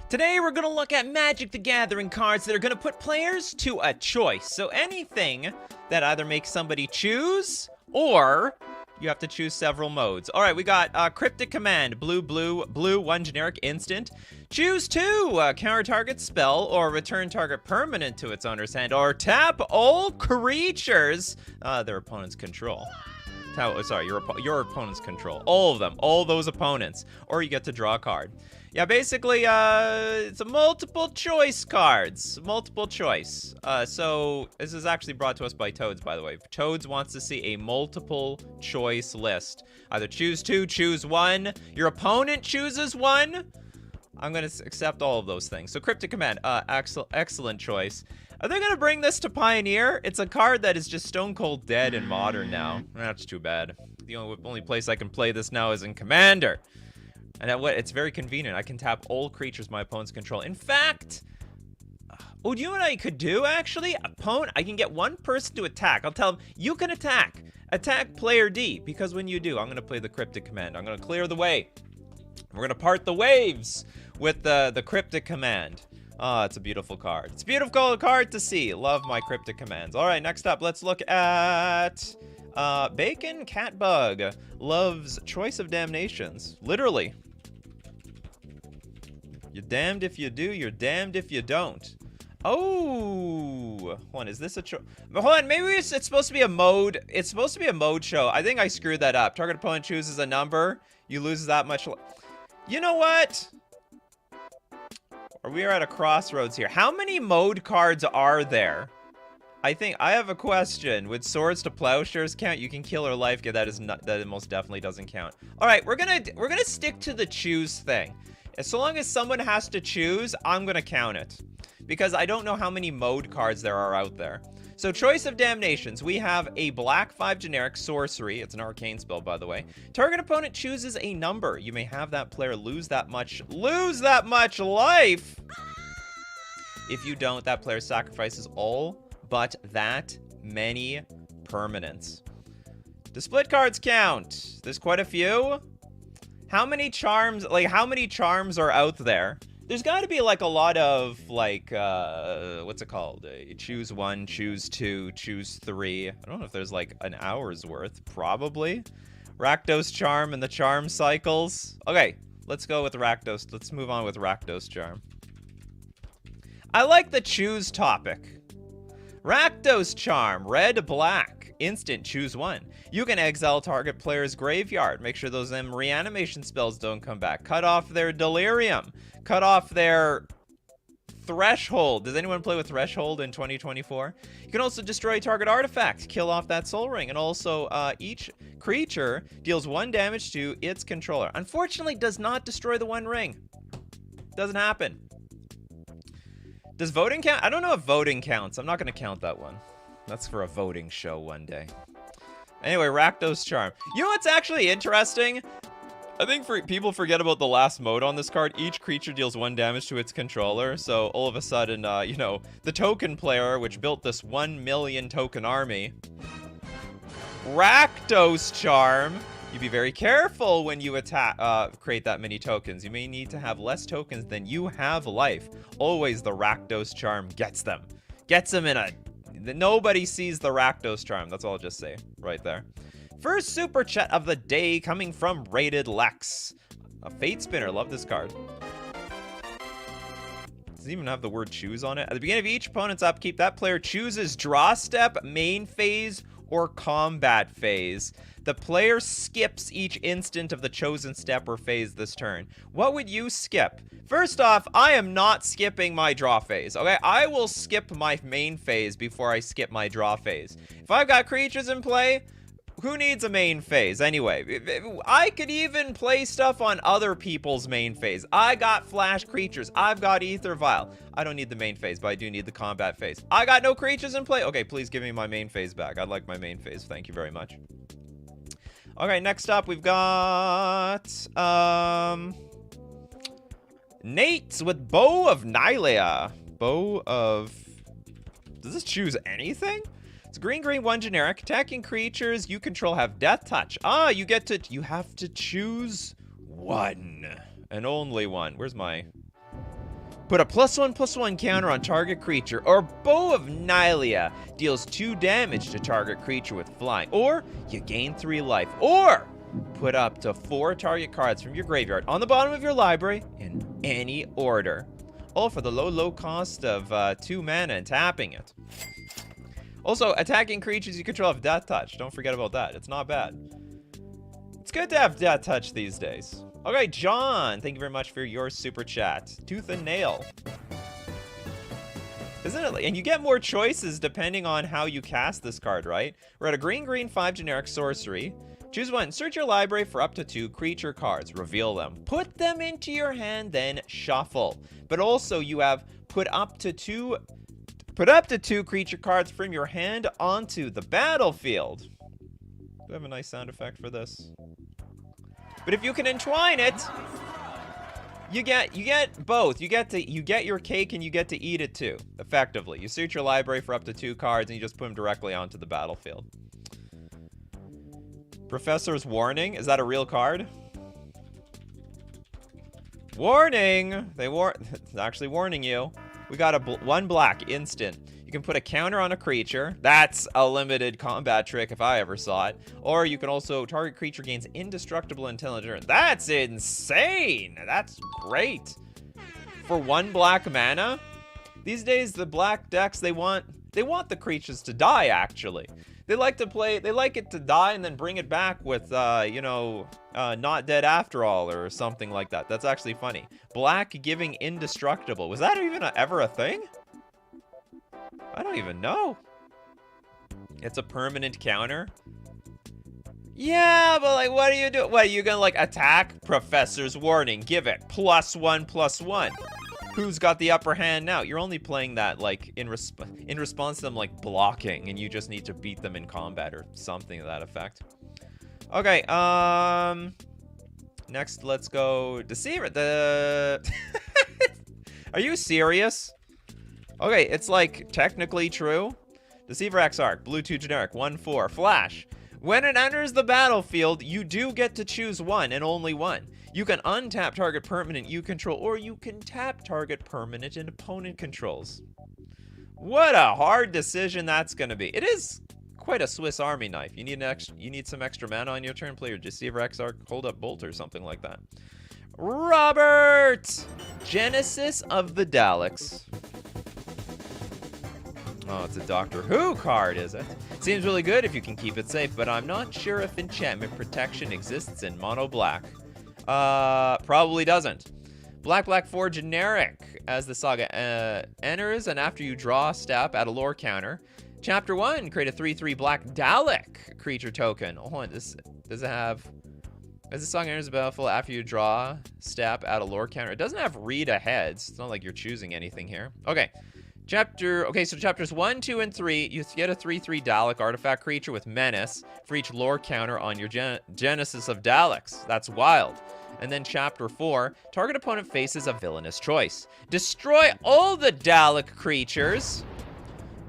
Today we're going to look at Magic the Gathering cards that are going to put players to a choice. So anything that either makes somebody choose or you have to choose several modes. All right, we got Cryptic Command, blue, blue, blue, 1 generic instant. Choose 2, counter target spell or return target permanent to its owner's hand, or tap all creatures their opponent's control. Sorry, your opponent's control. All of them, all those opponents. Or you get to draw a card. Yeah, basically, it's a multiple choice cards. Multiple choice. So, this is actually brought to us by Toads, by the way. Toads wants to see a multiple choice list. Either choose 2, choose 1. Your opponent chooses 1. I'm going to accept all of those things. So, Cryptic Command, excellent choice. Are they going to bring this to Pioneer? It's a card that is just stone cold dead in Modern now. That's too bad. The only place I can play this now is in Commander. And it's very convenient. I can tap all creatures my opponents control. In fact, oh, do you know what I could do, actually? I can get one person to attack. I'll tell them, you can attack. Attack player D. Because when you do, I'm going to play the Cryptic Command. I'm going to clear the way. We're going to part the waves with the Cryptic Command. Oh, it's a beautiful card. It's a beautiful card to see. Love my Cryptic Commands. All right, next up, let's look at Bacon Catbug. Loves Choice of Damnations. Literally. You're damned if you do, you're damned if you don't. Oh, hold on, is this a hold on, maybe it's supposed to be a mode. It's supposed to be a mode show. I think I screwed that up. Target opponent chooses a number. You lose that much. You know what? We are at a crossroads here. How many mode cards are there? I think I have a question. Would Swords to Plowshares count? You can kill or life. Yeah, that most definitely doesn't count. All right, we're gonna stick to the choose thing. As long as someone has to choose, I'm gonna count it. Because I don't know how many mode cards there are out there. So, Choice of Damnations. We have a black 5 generic sorcery. It's an arcane spell, by the way. Target opponent chooses a number. You may have that player lose that much life. If you don't, that player sacrifices all but that many permanents. Do split cards count? There's quite a few. How many charms are out there? There's got to be like a lot of like what's it called? Choose 1, choose 2, choose 3. I don't know if there's like an hour's worth. Probably. Rakdos Charm and the charm cycles. Okay, let's go with Rakdos. Let's move on with Rakdos Charm. I like the choose topic. Rakdos Charm, red, black, instant, choose 1. You can exile target player's graveyard. Make sure those reanimation spells don't come back. Cut off their delirium. Cut off their threshold. Does anyone play with threshold in 2024? You can also destroy target artifact. Kill off that soul ring. And also, each creature deals 1 damage to its controller. Unfortunately, does not destroy the 1 ring. Doesn't happen. Does voting count? I don't know if voting counts. I'm not going to count that one. That's for a voting show one day. Anyway, Rakdos Charm. You know what's actually interesting? I think people forget about the last mode on this card. Each creature deals 1 damage to its controller. So all of a sudden, you know, the token player, which built this 1 million token army. Rakdos Charm. You be very careful when you create that many tokens. You may need to have less tokens than you have life. Always the Rakdos Charm gets them. Gets them in a... Nobody sees the Rakdos Charm. That's all I'll just say right there. First super chat of the day coming from Rated Lex. A Fate Spinner. Love this card. Doesn't even have the word choose on it. At the beginning of each opponent's upkeep, that player chooses draw step, main phase, or combat phase. The player skips each instant of the chosen step or phase this turn. What would you skip? First off, I am not skipping my draw phase, okay? I will skip my main phase before I skip my draw phase. If I've got creatures in play, who needs a main phase? Anyway, I could even play stuff on other people's main phase. I got flash creatures. I've got Ether Vial. I don't need the main phase, but I do need the combat phase. I got no creatures in play. Okay, please give me my main phase back. I'd like my main phase. Thank you very much. Okay, next up we've got Nate with Bow of Nylea. Bow of... Does this choose anything? It's green, 1 generic. Attacking creatures you control have death touch. Ah, you have to choose 1. And only 1. Where's my... Put a +1/+1 counter on target creature, or Bow of Nylea deals 2 damage to target creature with flying, or you gain 3 life, or put up to 4 target cards from your graveyard on the bottom of your library in any order. All for the low cost of 2 mana and tapping it. Also, attacking creatures you control have Death Touch. Don't forget about that. It's not bad. It's good to have Death Touch these days. Okay, John, thank you very much for your super chat. Tooth and Nail. Isn't it? And you get more choices depending on how you cast this card, right? We're at a green 5 generic sorcery. Choose one. Search your library for up to 2 creature cards. Reveal them. Put them into your hand, then shuffle. But also you have put up to 2 creature cards from your hand onto the battlefield. Do I have a nice sound effect for this? But if you can entwine it, you get both. You get your cake and you get to eat it too, effectively. You search your library for up to 2 cards and you just put them directly onto the battlefield. Professor's Warning, is that a real card? Warning! It's actually warning you. We got a 1 black instant. You can put a counter on a creature. That's a limited combat trick if I ever saw it. Or you can also target creature gains indestructible intelligence. That's insane. That's great. For 1 black mana, these days the black decks they want the creatures to die actually. They like it to die and then bring it back with not dead after all or something like that. That's actually funny. Black giving indestructible. Was that even ever a thing? I don't even know. It's a permanent counter. Yeah, but like, what are you doing? What, are you gonna like attack? Professor's Warning. Give it +1/+1. Who's got the upper hand now? You're only playing that like in response to them like blocking, and you just need to beat them in combat or something to that effect. Okay, next let's go Deceiver. Are you serious? Okay, it's like technically true. Deceiver Exarch, blue 2 generic, 1/4, flash. When it enters the battlefield, you do get to choose one and only one. You can untap target permanent you control, or you can tap target permanent and opponent controls. What a hard decision that's gonna be. It is quite a Swiss Army knife. You need some extra mana on your turn. Play your Deceiver Exarch, hold up Bolt or something like that. Robert! Genesis of the Daleks. Oh, it's a Doctor Who card, is it? Seems really good if you can keep it safe, but I'm not sure if enchantment protection exists in mono black. Probably doesn't. Black 4 generic as the saga enters, and after you draw, step, add a lore counter. Chapter 1, create a 3/3 black Dalek creature token. Oh, does it have... As the song enters the battlefield, after you draw, step, add a lore counter. It doesn't have read aheads. It's not like you're choosing anything here. Okay. So chapters 1, 2, and 3, you get a 3/3 Dalek artifact creature with menace for each lore counter on your Genesis of Daleks. That's wild. And then chapter 4, target opponent faces a villainous choice. Destroy all the Dalek creatures,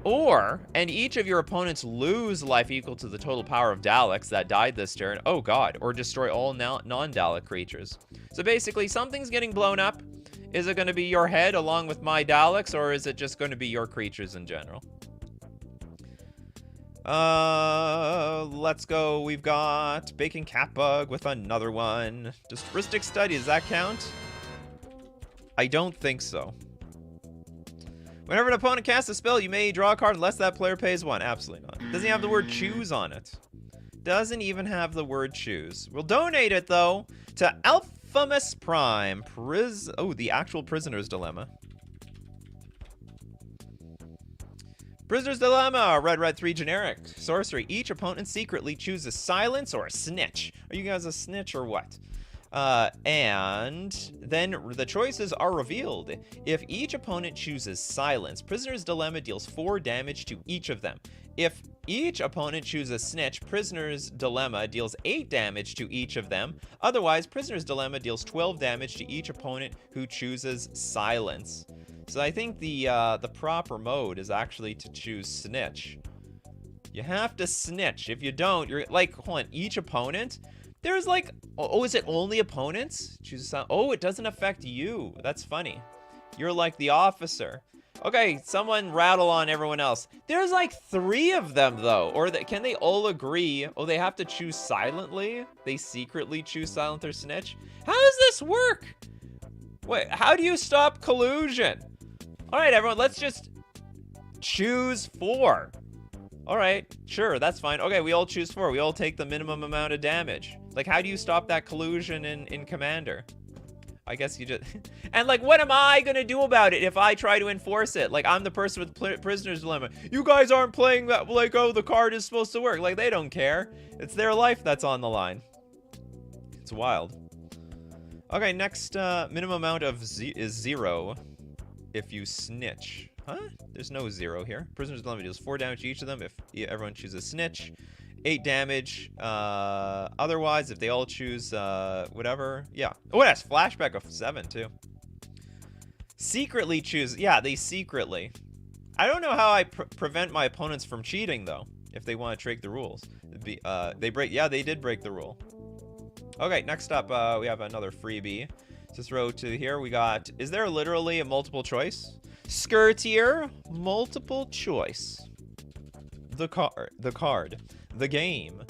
and each of your opponents lose life equal to the total power of Daleks that died this turn. Oh god, or destroy all non-Dalek creatures. So basically, something's getting blown up. Is it going to be your head along with my Daleks, or is it just going to be your creatures in general? Let's go. We've got Bacon Catbug with another one. Heuristic Study, does that count? I don't think so. Whenever an opponent casts a spell, you may draw a card unless that player pays 1. Absolutely not. Doesn't even have the word choose on it. Doesn't even have the word choose. We'll donate it, though, to Alphamus Prime. The actual Prisoner's Dilemma. Prisoner's Dilemma, red 3 generic. Sorcery. Each opponent secretly chooses silence or a snitch. Are you guys a snitch or what? And then the choices are revealed. If each opponent chooses silence, Prisoner's Dilemma deals 4 damage to each of them. If each opponent chooses snitch, Prisoner's Dilemma deals 8 damage to each of them. Otherwise, Prisoner's Dilemma deals 12 damage to each opponent who chooses silence. So I think the proper mode is actually to choose snitch. You have to snitch. If you don't, you're like, hold on, each opponent? There's like, oh, is it only opponents? Choose a silence. Oh, it doesn't affect you. That's funny. You're like the officer. Okay, someone rattle on everyone else. There's like 3 of them, though. Or can they all agree? Oh, they have to choose silently? They secretly choose silent or snitch? How does this work? Wait, how do you stop collusion? All right, everyone, let's just choose 4. All right, sure, that's fine. Okay, we all choose 4. We all take the minimum amount of damage. Like, how do you stop that collusion in Commander? I guess you just... And, like, what am I gonna do about it if I try to enforce it? Like, I'm the person with Prisoner's Dilemma. You guys aren't playing that, like, oh, the card is supposed to work. Like, they don't care. It's their life that's on the line. It's wild. Okay, next, minimum amount of is 0 if you snitch. Huh? There's no 0 here. Prisoner's Dilemma deals 4 damage to each of them if everyone chooses snitch. 8 damage. Otherwise, if they all choose whatever. Yeah. Oh, it has flashback of 7, too. Secretly choose. Yeah, they secretly. I don't know how I prevent my opponents from cheating, though, if they want to break the rules. They break. Yeah, they did break the rule. Okay, next up, we have another freebie. Just row to here. We got... Is there literally a multiple choice? Skirtier. Multiple choice. The card. The game.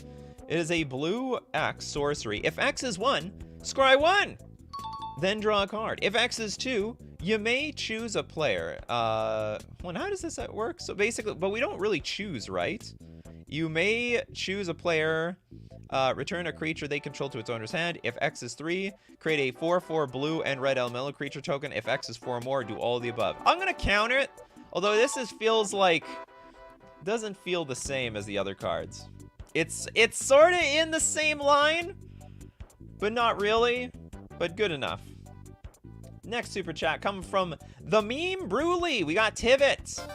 It is a blue X sorcery. If X is 1, scry 1. Then draw a card. If X is 2, you may choose a player. How does this work? So basically, but we don't really choose, right? You may choose a player, return a creature they control to its owner's hand. If X is 3, create a 4/4 blue and red elemental creature token. If X is 4 or more, do all of the above. I'm gonna counter it, although this feels like... Doesn't feel the same as the other cards. It's sort of in the same line, but not really, but good enough. Next super chat coming from the Meme Bruley. We got Tivit.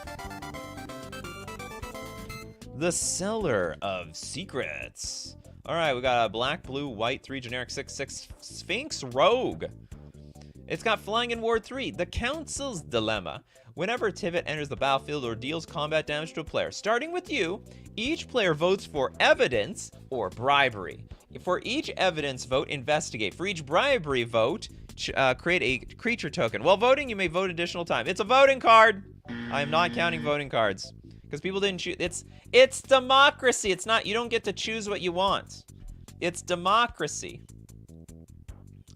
The Seller of Secrets. All right, we got a black, blue, white, 3 generic 6/6 Sphinx Rogue. It's got flying in Ward 3. The Council's Dilemma. Whenever Tivit enters the battlefield or deals combat damage to a player, starting with you, each player votes for evidence or bribery. For each evidence vote, investigate. For each bribery vote, create a creature token. While voting, you may vote additional time. It's a voting card. I am not counting voting cards because people didn't choose. It's democracy. It's not. You don't get to choose what you want. It's democracy.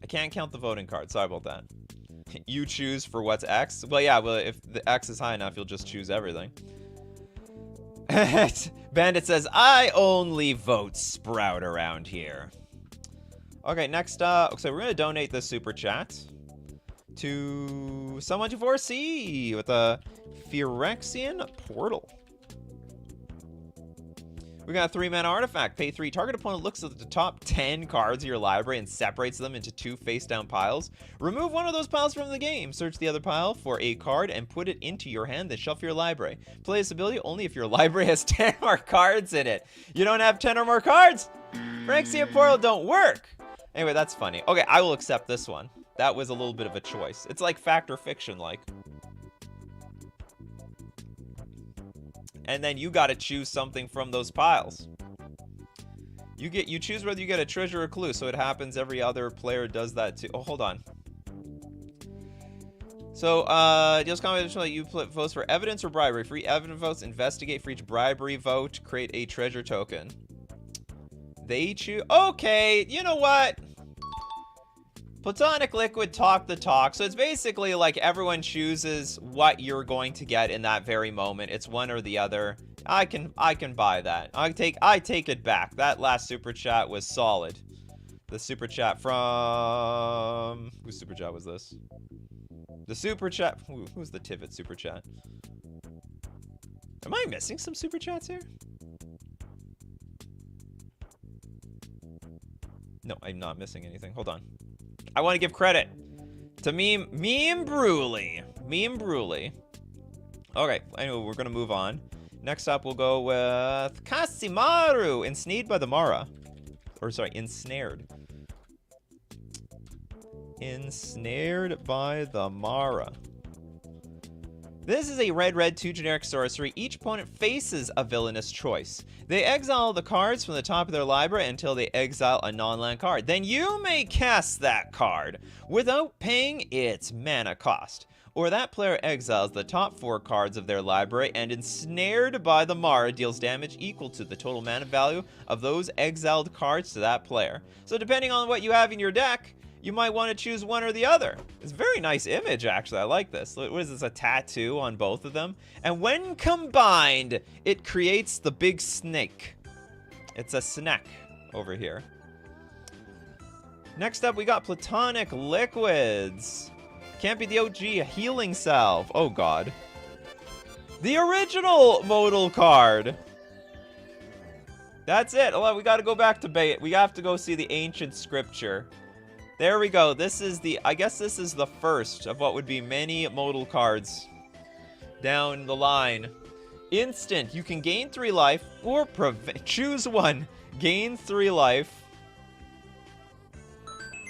I can't count the voting card. Sorry about that. You choose for what's X. Well, yeah. Well, if the X is high enough, you'll just choose everything. Bandit says, I only vote Sprout around here. Okay, next up. So we're going to donate this super chat to someone to foresee with a Phyrexian Portal. We got a 3-mana artifact. Pay 3. Target opponent looks at the top 10 cards of your library and separates them into 2 face-down piles. Remove one of those piles from the game. Search the other pile for a card and put it into your hand, then shuffle your library. Play this ability only if your library has 10 more cards in it. You don't have 10 or more cards? Phyrexian Portal don't work. Anyway, that's funny. Okay, I will accept this one. That was a little bit of a choice. It's like fact or fiction, like. And then you got to choose something from those piles. You choose whether you get a treasure or clue, so it happens every other player does that too. Oh, hold on. So, deals combat additionally, you votes for evidence or bribery. For each evidence votes, investigate. For each bribery vote, create a treasure token. They choose. Okay, you know what? Platonic Liquid talk the talk. So it's basically like everyone chooses what you're going to get in that very moment. It's one or the other. I can buy that. I take it back. That last super chat was solid. The super chat from whose super chat was this? The super chat. Who's the Tivit super chat? Am I missing some super chats here? No, I'm not missing anything. Hold on. I want to give credit to Meme Bruley. Meme Bruley. Okay, anyway, we're gonna move on. Next up, we'll go with Kasimaru, ensnared by the Mara. Or sorry, ensnared. Ensnared by the Mara. This is a red 2 generic sorcery. Each opponent faces a villainous choice. They exile the cards from the top of their library until they exile a non-land card. Then you may cast that card without paying its mana cost. or that player exiles the top 4 cards of their library and ensnared by the Mara deals damage equal to the total mana value of those exiled cards to that player. So depending on what you have in your deck, you might want to choose one or the other. It's a very nice image, actually. I like this. What is this, a tattoo on both of them? And when combined, it creates the big snake. It's a snack over here. Next up, we got Platonic Liquids. Can't be the OG, a healing salve. Oh, God. The original modal card. That's it. Well, we got to go back to Bait. We have to go see the ancient scripture. There we go. This is the, I guess this is the first of what would be many modal cards down the line. Instant. You can gain 3 life or choose one. Gain 3 life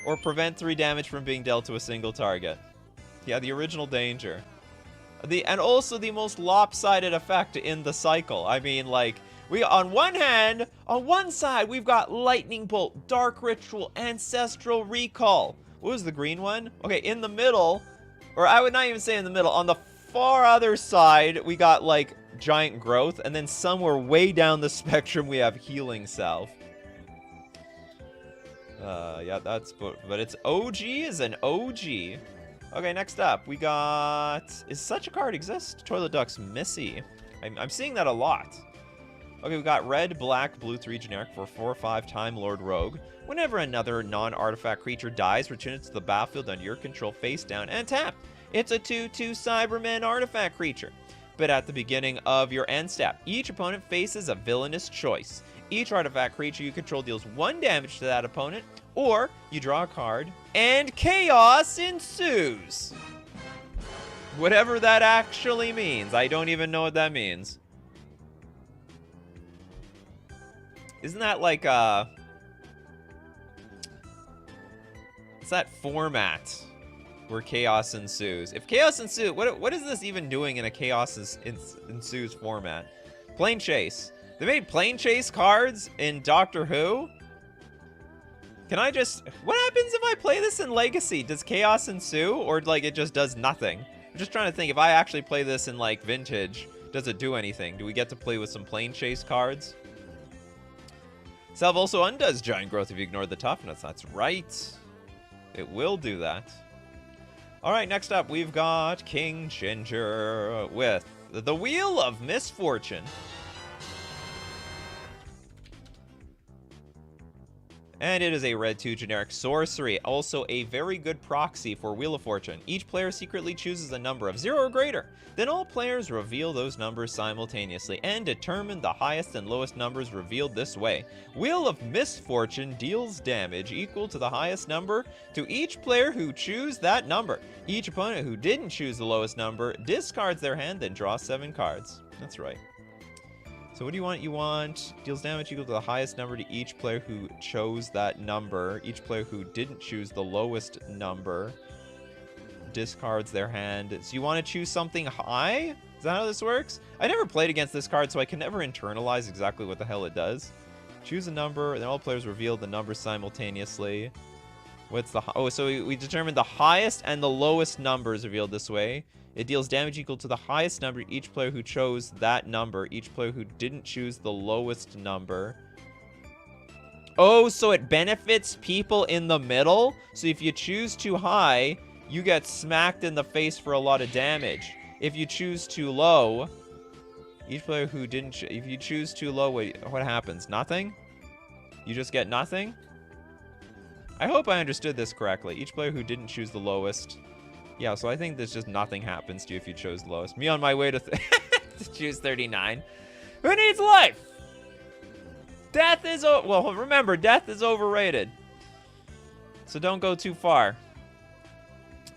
or prevent 3 damage from being dealt to a single target. Yeah, the original danger. And also the most lopsided effect in the cycle. I mean, like, we, on one hand, on one side, we've got Lightning Bolt, Dark Ritual, Ancestral Recall. What was the green one? Okay, in the middle, or I would not even say in the middle, on the far other side, we got, like, Giant Growth, and then somewhere way down the spectrum, we have Healing Salve. Yeah, that's, but it's OG is an OG. Okay, next up, we got, is such a card exist? Toilet Ducks Missy. I'm seeing that a lot. Okay, we got red, black, blue 3 generic for 4/5 Time Lord Rogue. Whenever another non-artifact creature dies, return it to the battlefield under your control face down and tap. It's a 2/2 Cyberman artifact creature. But at the beginning of your end step, each opponent faces a villainous choice. Each artifact creature you control deals 1 damage to that opponent, or you draw a card, and chaos ensues. Whatever that actually means. I don't even know what that means. Isn't that like, it's that format where chaos ensues. If chaos ensues, what is this even doing in a chaos ensues format? Plane Chase. They made Plane Chase cards in Doctor Who? Can I just, what happens if I play this in Legacy? Does chaos ensue, or like it just does nothing? I'm just trying to think, if I actually play this in like Vintage, does it do anything? Do we get to play with some Plane Chase cards? Salve also undoes Giant Growth if you ignore the toughness. That's right. It will do that. Alright, next up we've got King Ginger with the Wheel of Misfortune. And it is a red 2 generic sorcery, also a very good proxy for Wheel of Fortune. Each player secretly chooses a number of 0 or greater. Then all players reveal those numbers simultaneously and determine the highest and lowest numbers revealed this way. Wheel of Misfortune deals damage equal to the highest number to each player who chooses that number. Each opponent who didn't choose the lowest number discards their hand, then draws 7 cards. That's right. So what do you want? You want deals damage equal to the highest number to each player who chose that number. Each player who didn't choose the lowest number discards their hand. So you want to choose something high? Is that how this works? I never played against this card, so I can never internalize exactly what the hell it does. Choose a number, then all players reveal the numbers simultaneously. What's the... Oh, so we determined the highest and the lowest numbers revealed this way. It deals damage equal to the highest number each player who chose that number. Each player who didn't choose the lowest number. Oh, so it benefits people in the middle? So if you choose too high, you get smacked in the face for a lot of damage. If you choose too low, each player who didn't... If you choose too low, what happens? Nothing? You just get nothing? I hope I understood this correctly. Each player who didn't choose the lowest... Yeah, so I think there's just nothing happens to you if you chose the lowest. Me on my way to, to choose 39. Who needs life? Death is... Well, remember, death is overrated. So don't go too far.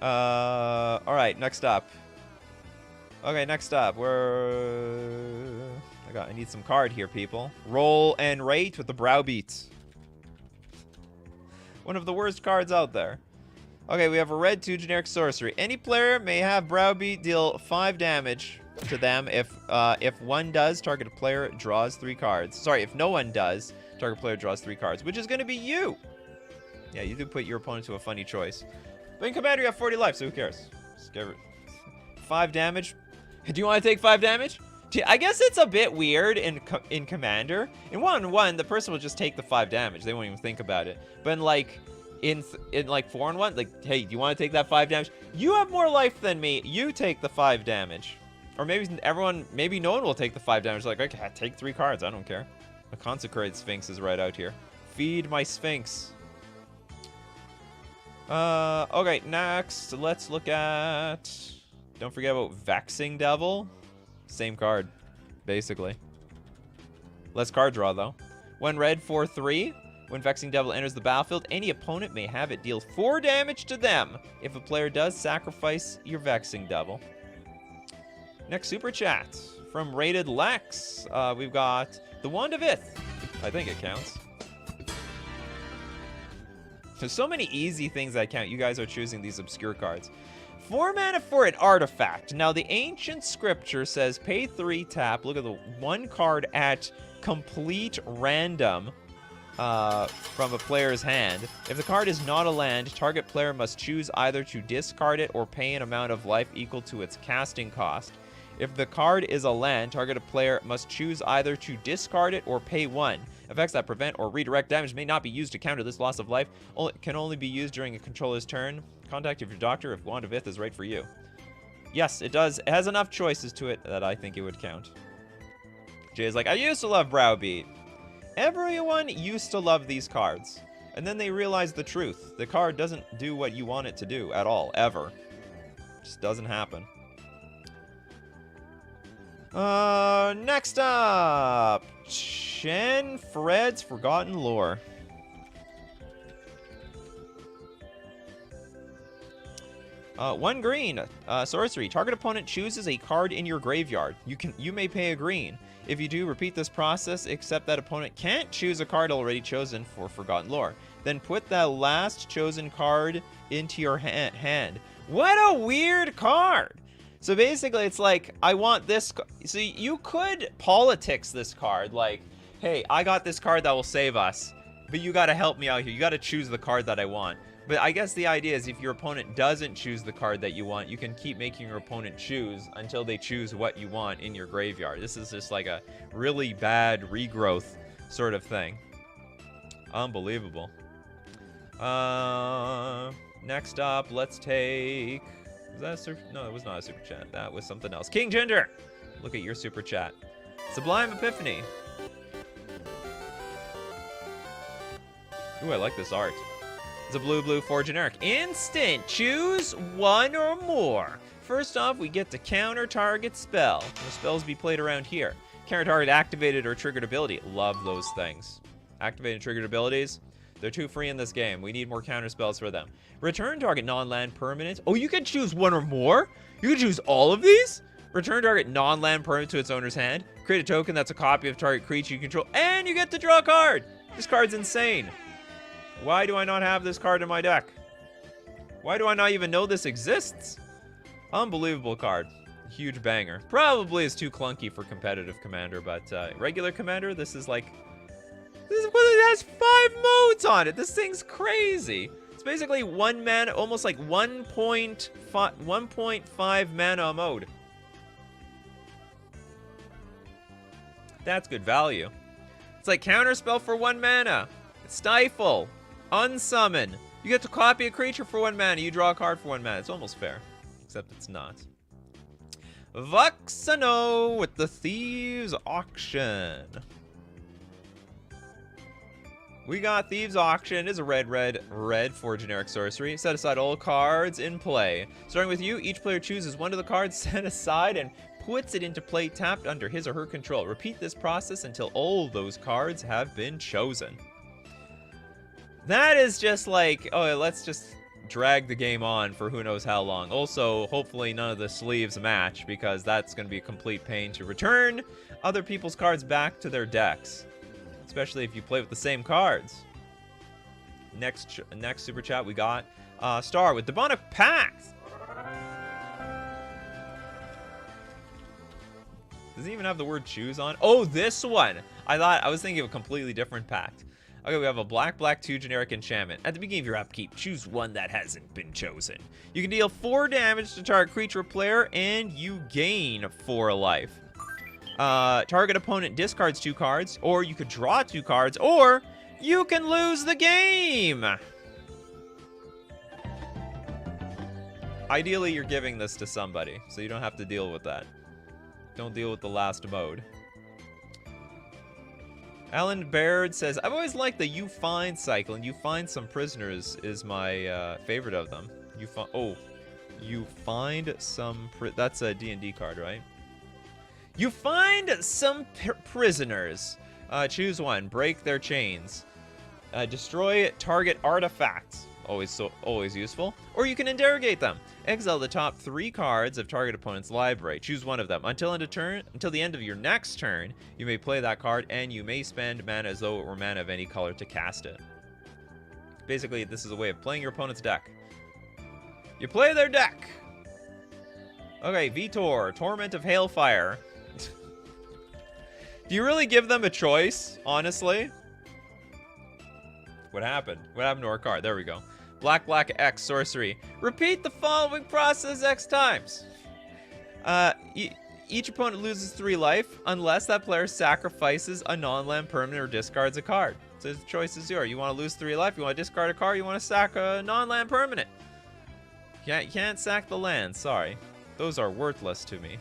Alright, next up. Okay, next up. I need some card here, people. Roll and rate with the Browbeat. One of the worst cards out there. Okay, we have a red 2 generic sorcery. Any player may have Browbeat deal 5 damage to them. If one does, target player draws 3 cards. Sorry, if no one does, target player draws 3 cards, which is going to be you. Yeah, you do put your opponent to a funny choice. But in Commander, you have 40 life, so who cares? 5 damage. Do you want to take 5 damage? I guess it's a bit weird in Commander. In 1-1, the person will just take the 5 damage. They won't even think about it. But in like 4-1, like, hey, do you want to take that 5 damage? You have more life than me. You take the 5 damage. Or maybe no one will take the 5 damage. Like, okay, take 3 cards. I don't care. A Consecrated Sphinx is right out here. Feed my Sphinx. Okay, next, let's look at... Don't forget about Vexing Devil. Same card, basically. Less card draw, though. When red, 4/3. When Vexing Devil enters the battlefield, any opponent may have it deal 4 damage to them. If a player does, sacrifice your Vexing Devil. Next super chat from Rated Lex. We've got the Wand of Ith. I think it counts. There's so many easy things that count. You guys are choosing these obscure cards. 4 mana for an artifact. Now, the ancient scripture says pay 3, tap. Look at the 1 card at complete random from a player's hand. If the card is not a land, target player must choose either to discard it or pay an amount of life equal to its casting cost. If the card is a land, targeted player must choose either to discard it or pay 1. Effects that prevent or redirect damage may not be used to counter this loss of life. Can only be used during a controller's turn. Contact your doctor if Wand of Ith is right for you. Yes, it does. It has enough choices to it that I think it would count. Jay is like, I used to love Browbeat. Everyone used to love these cards. And then they realized the truth. The card doesn't do what you want it to do at all, ever. It just doesn't happen. Next up, Chen Fred's Forgotten Lore. One green, sorcery. Target opponent chooses a card in your graveyard. You may pay a green. If you do, repeat this process, except that opponent can't choose a card already chosen for Forgotten Lore. Then put that last chosen card into your hand. What a weird card! So basically, it's like, I want this... So you could politics this card, like, hey, I got this card that will save us, but you gotta help me out here. You gotta choose the card that I want. But I guess the idea is if your opponent doesn't choose the card that you want, you can keep making your opponent choose until they choose what you want in your graveyard. This is just like a really bad regrowth sort of thing. Unbelievable. Next up, let's take... Was that a super... No, it was not a super chat. That was something else. King Ginger! Look at your super chat. Sublime Epiphany. Ooh, I like this art. It's a blue 4 generic. Instant! Choose one or more. First off, we get to counter target spell. The spells be played around here. Counter target activated or triggered ability. Love those things. Activated and triggered abilities. They're too free in this game. We need more counter spells for them. Return target non-land permanent. Oh, you can choose one or more? You can choose all of these? Return target non-land permanent to its owner's hand. Create a token that's a copy of target creature you control. And you get to draw a card. This card's insane. Why do I not have this card in my deck? Why do I not even know this exists? Unbelievable card. Huge banger. Probably is too clunky for competitive Commander, but regular Commander, this is like... It has 5 modes on it. This thing's crazy. It's basically 1 mana, almost like 1.5 mana a mode. That's good value. It's like counterspell for 1 mana. Stifle. Unsummon. You get to copy a creature for 1 mana. You draw a card for 1 mana. It's almost fair. Except it's not. Vuxano with the Thieves Auction. We got Thieves Auction. It is a red for generic sorcery. Set aside all cards in play. Starting with you, each player chooses one of the cards set aside and puts it into play tapped under his or her control. Repeat this process until all those cards have been chosen. That is just like, oh, let's just drag the game on for who knows how long. Also, hopefully none of the sleeves match, because that's going to be a complete pain to return other people's cards back to their decks. Especially if you play with the same cards. Next super chat we got Star with Demonic Pact. Does it even have the word choose on? Oh, this one. I was thinking of a completely different pact. Okay, we have a black 2 generic enchantment. At the beginning of your upkeep, choose one that hasn't been chosen. You can deal 4 damage to target creature or player, and you gain 4 life. Target opponent discards 2 cards, or you could draw 2 cards, or you can lose the game! Ideally, you're giving this to somebody, so you don't have to deal with that. Don't deal with the last mode. Alan Baird says, I've always liked the You Find cycle, and You Find Some Prisoners is my favorite of them. You Find Some... That's a D&D card, right? You find some prisoners. Choose one. Break their chains. Destroy target artifacts. Always useful. Or you can interrogate them. Exile the top 3 cards of target opponent's library. Choose one of them. Until the end of your next turn, you may play that card, and you may spend mana as though it were mana of any color to cast it. Basically, this is a way of playing your opponent's deck. You play their deck. Okay, Vitor, Torment of Hailfire. Do you really give them a choice, honestly? What happened? What happened to our card? There we go. Black X sorcery. Repeat the following process X times. Each opponent loses 3 life unless that player sacrifices a non-land permanent or discards a card. So the choice is yours. You want to lose 3 life, you want to discard a card, you want to sack a non-land permanent. You can't sack the land, sorry. Those are worthless to me.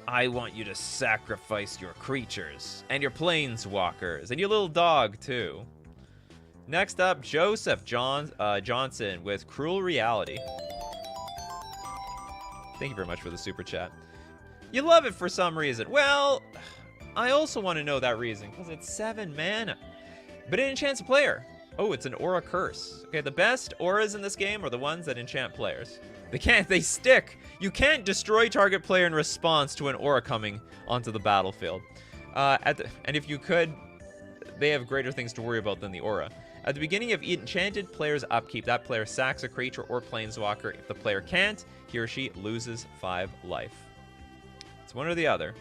I want you to sacrifice your creatures and your planeswalkers and your little dog too. Next up, Joseph Johnson with Cruel Reality. Thank you very much for the super chat. You love it for some reason. Well, I also want to know that reason because it's 7 mana. But it enchants a player. Oh, it's an aura curse. Okay, the best auras in this game are the ones that enchant players. They stick. You can't destroy target player in response to an aura coming onto the battlefield. And if you could, they have greater things to worry about than the aura. At the beginning of each enchanted player's upkeep, that player sacks a creature or planeswalker. If the player can't, he or she loses 5 life. It's one or the other.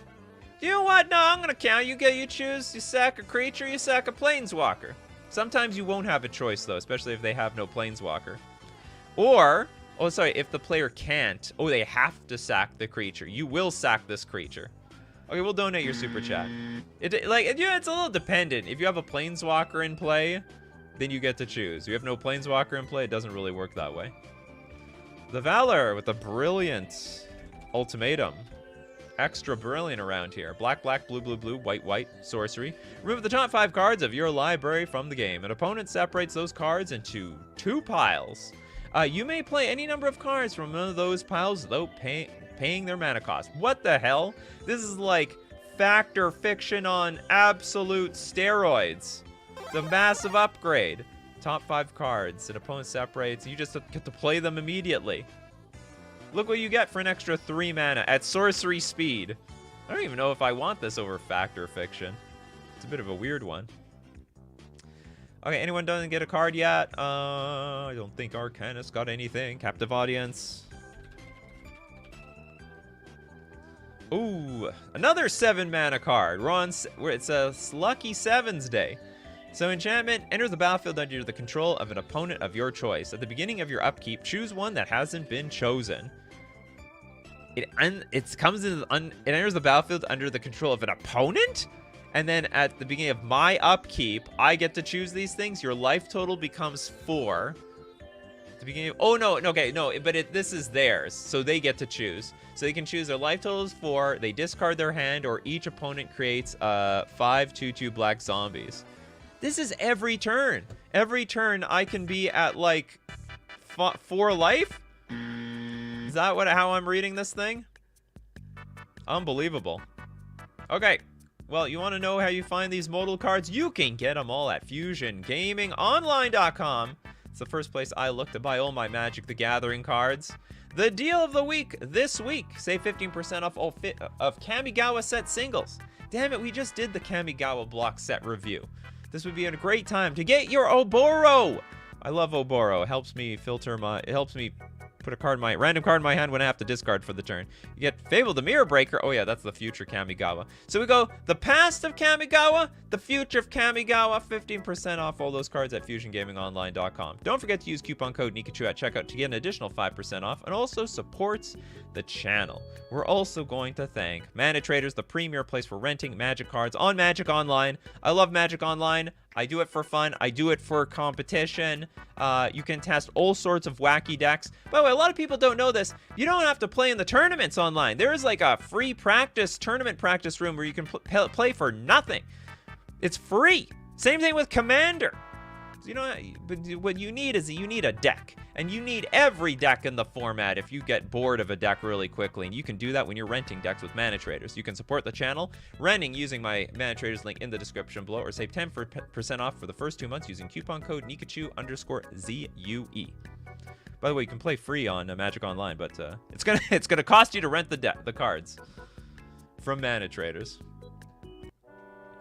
You know what? No, I'm gonna count. You choose. You sack a creature, you sack a planeswalker. Sometimes you won't have a choice though, especially if they have no planeswalker. Or, oh sorry, if the player can't, they have to sack the creature. You will sack this creature. Okay, we'll donate your super chat. It's a little dependent. If you have a planeswalker in play, then you get to choose. If you have no planeswalker in play, it doesn't really work that way. The Valor with a brilliant ultimatum. Extra brilliant around here. Black, blue, white, sorcery. Remove the top 5 cards of your library from the game. An opponent separates those cards into 2 piles. You may play any number of cards from one of those piles without paying their mana cost. What the hell? This is like fact or fiction on absolute steroids. It's a massive upgrade. Top 5 cards. An opponent separates. You just get to play them immediately. Look what you get for an extra 3 mana at sorcery speed. I don't even know if I want this over fact or fiction. It's a bit of a weird one. Okay, anyone doesn't get a card yet? I don't think Arcanus got anything. Captive Audience. Ooh, another 7 mana card. It's a Lucky Sevens day. So enchantment, enter the battlefield under the control of an opponent of your choice. At the beginning of your upkeep, choose one that hasn't been chosen. It enters the battlefield under the control of an opponent? And then at the beginning of my upkeep, I get to choose these things. Your life total becomes 4. At the beginning of, this is theirs, so they get to choose. So they can choose their life total is 4, they discard their hand, or each opponent creates 5 2/2 black zombies. This is every turn. Every turn I can be at like 4 life? Is that how I'm reading this thing? Unbelievable. Okay. Well, you want to know how you find these modal cards? You can get them all at FusionGamingOnline.com. It's the first place I look to buy all my Magic the Gathering cards. The deal of the week this week. Save 15% off all of Kamigawa set singles. Damn it, we just did the Kamigawa block set review. This would be a great time to get your Oboro. I love Oboro. It helps me Put a card in my random card in my hand when I have to discard for the turn. You get Fable the Mirror Breaker. Oh yeah, that's the future Kamigawa. So we go the past of Kamigawa, the future of Kamigawa. 15% off all those cards at FusionGamingOnline.com. Don't forget to use coupon code Nikachu at checkout to get an additional 5% off, and also supports the channel. We're also going to thank Mana Traders, the premier place for renting Magic cards on Magic Online. I love Magic Online. I do it for fun. I do it for competition. You can test all sorts of wacky decks. By the way, a lot of people don't know this. You don't have to play in the tournaments online. There is like a free tournament practice room where you can play for nothing. It's free. Same thing with Commander. You know, but what you need is you need a deck. And you need every deck in the format if you get bored of a deck really quickly. And you can do that when you're renting decks with Mana Traders. You can support the channel renting using my Mana Traders link in the description below, or save 10% off for the first 2 months using coupon code Nikachu_ZUE. By the way, you can play free on Magic Online, but it's gonna cost you to rent the cards from Mana Traders.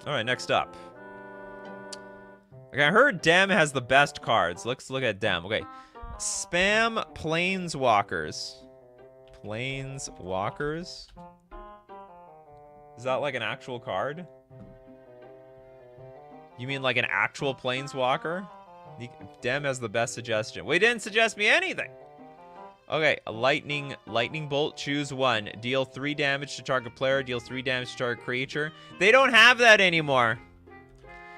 All right, next up. Okay, I heard Dem has the best cards. Let's look at Dem. Okay. Spam Planeswalkers. Planeswalkers? Is that like an actual card? You mean like an actual Planeswalker? Dem has the best suggestion. Well, he didn't suggest me anything. Okay, a lightning bolt. Choose one. Deal 3 damage to target player. Deal 3 damage to target creature. They don't have that anymore.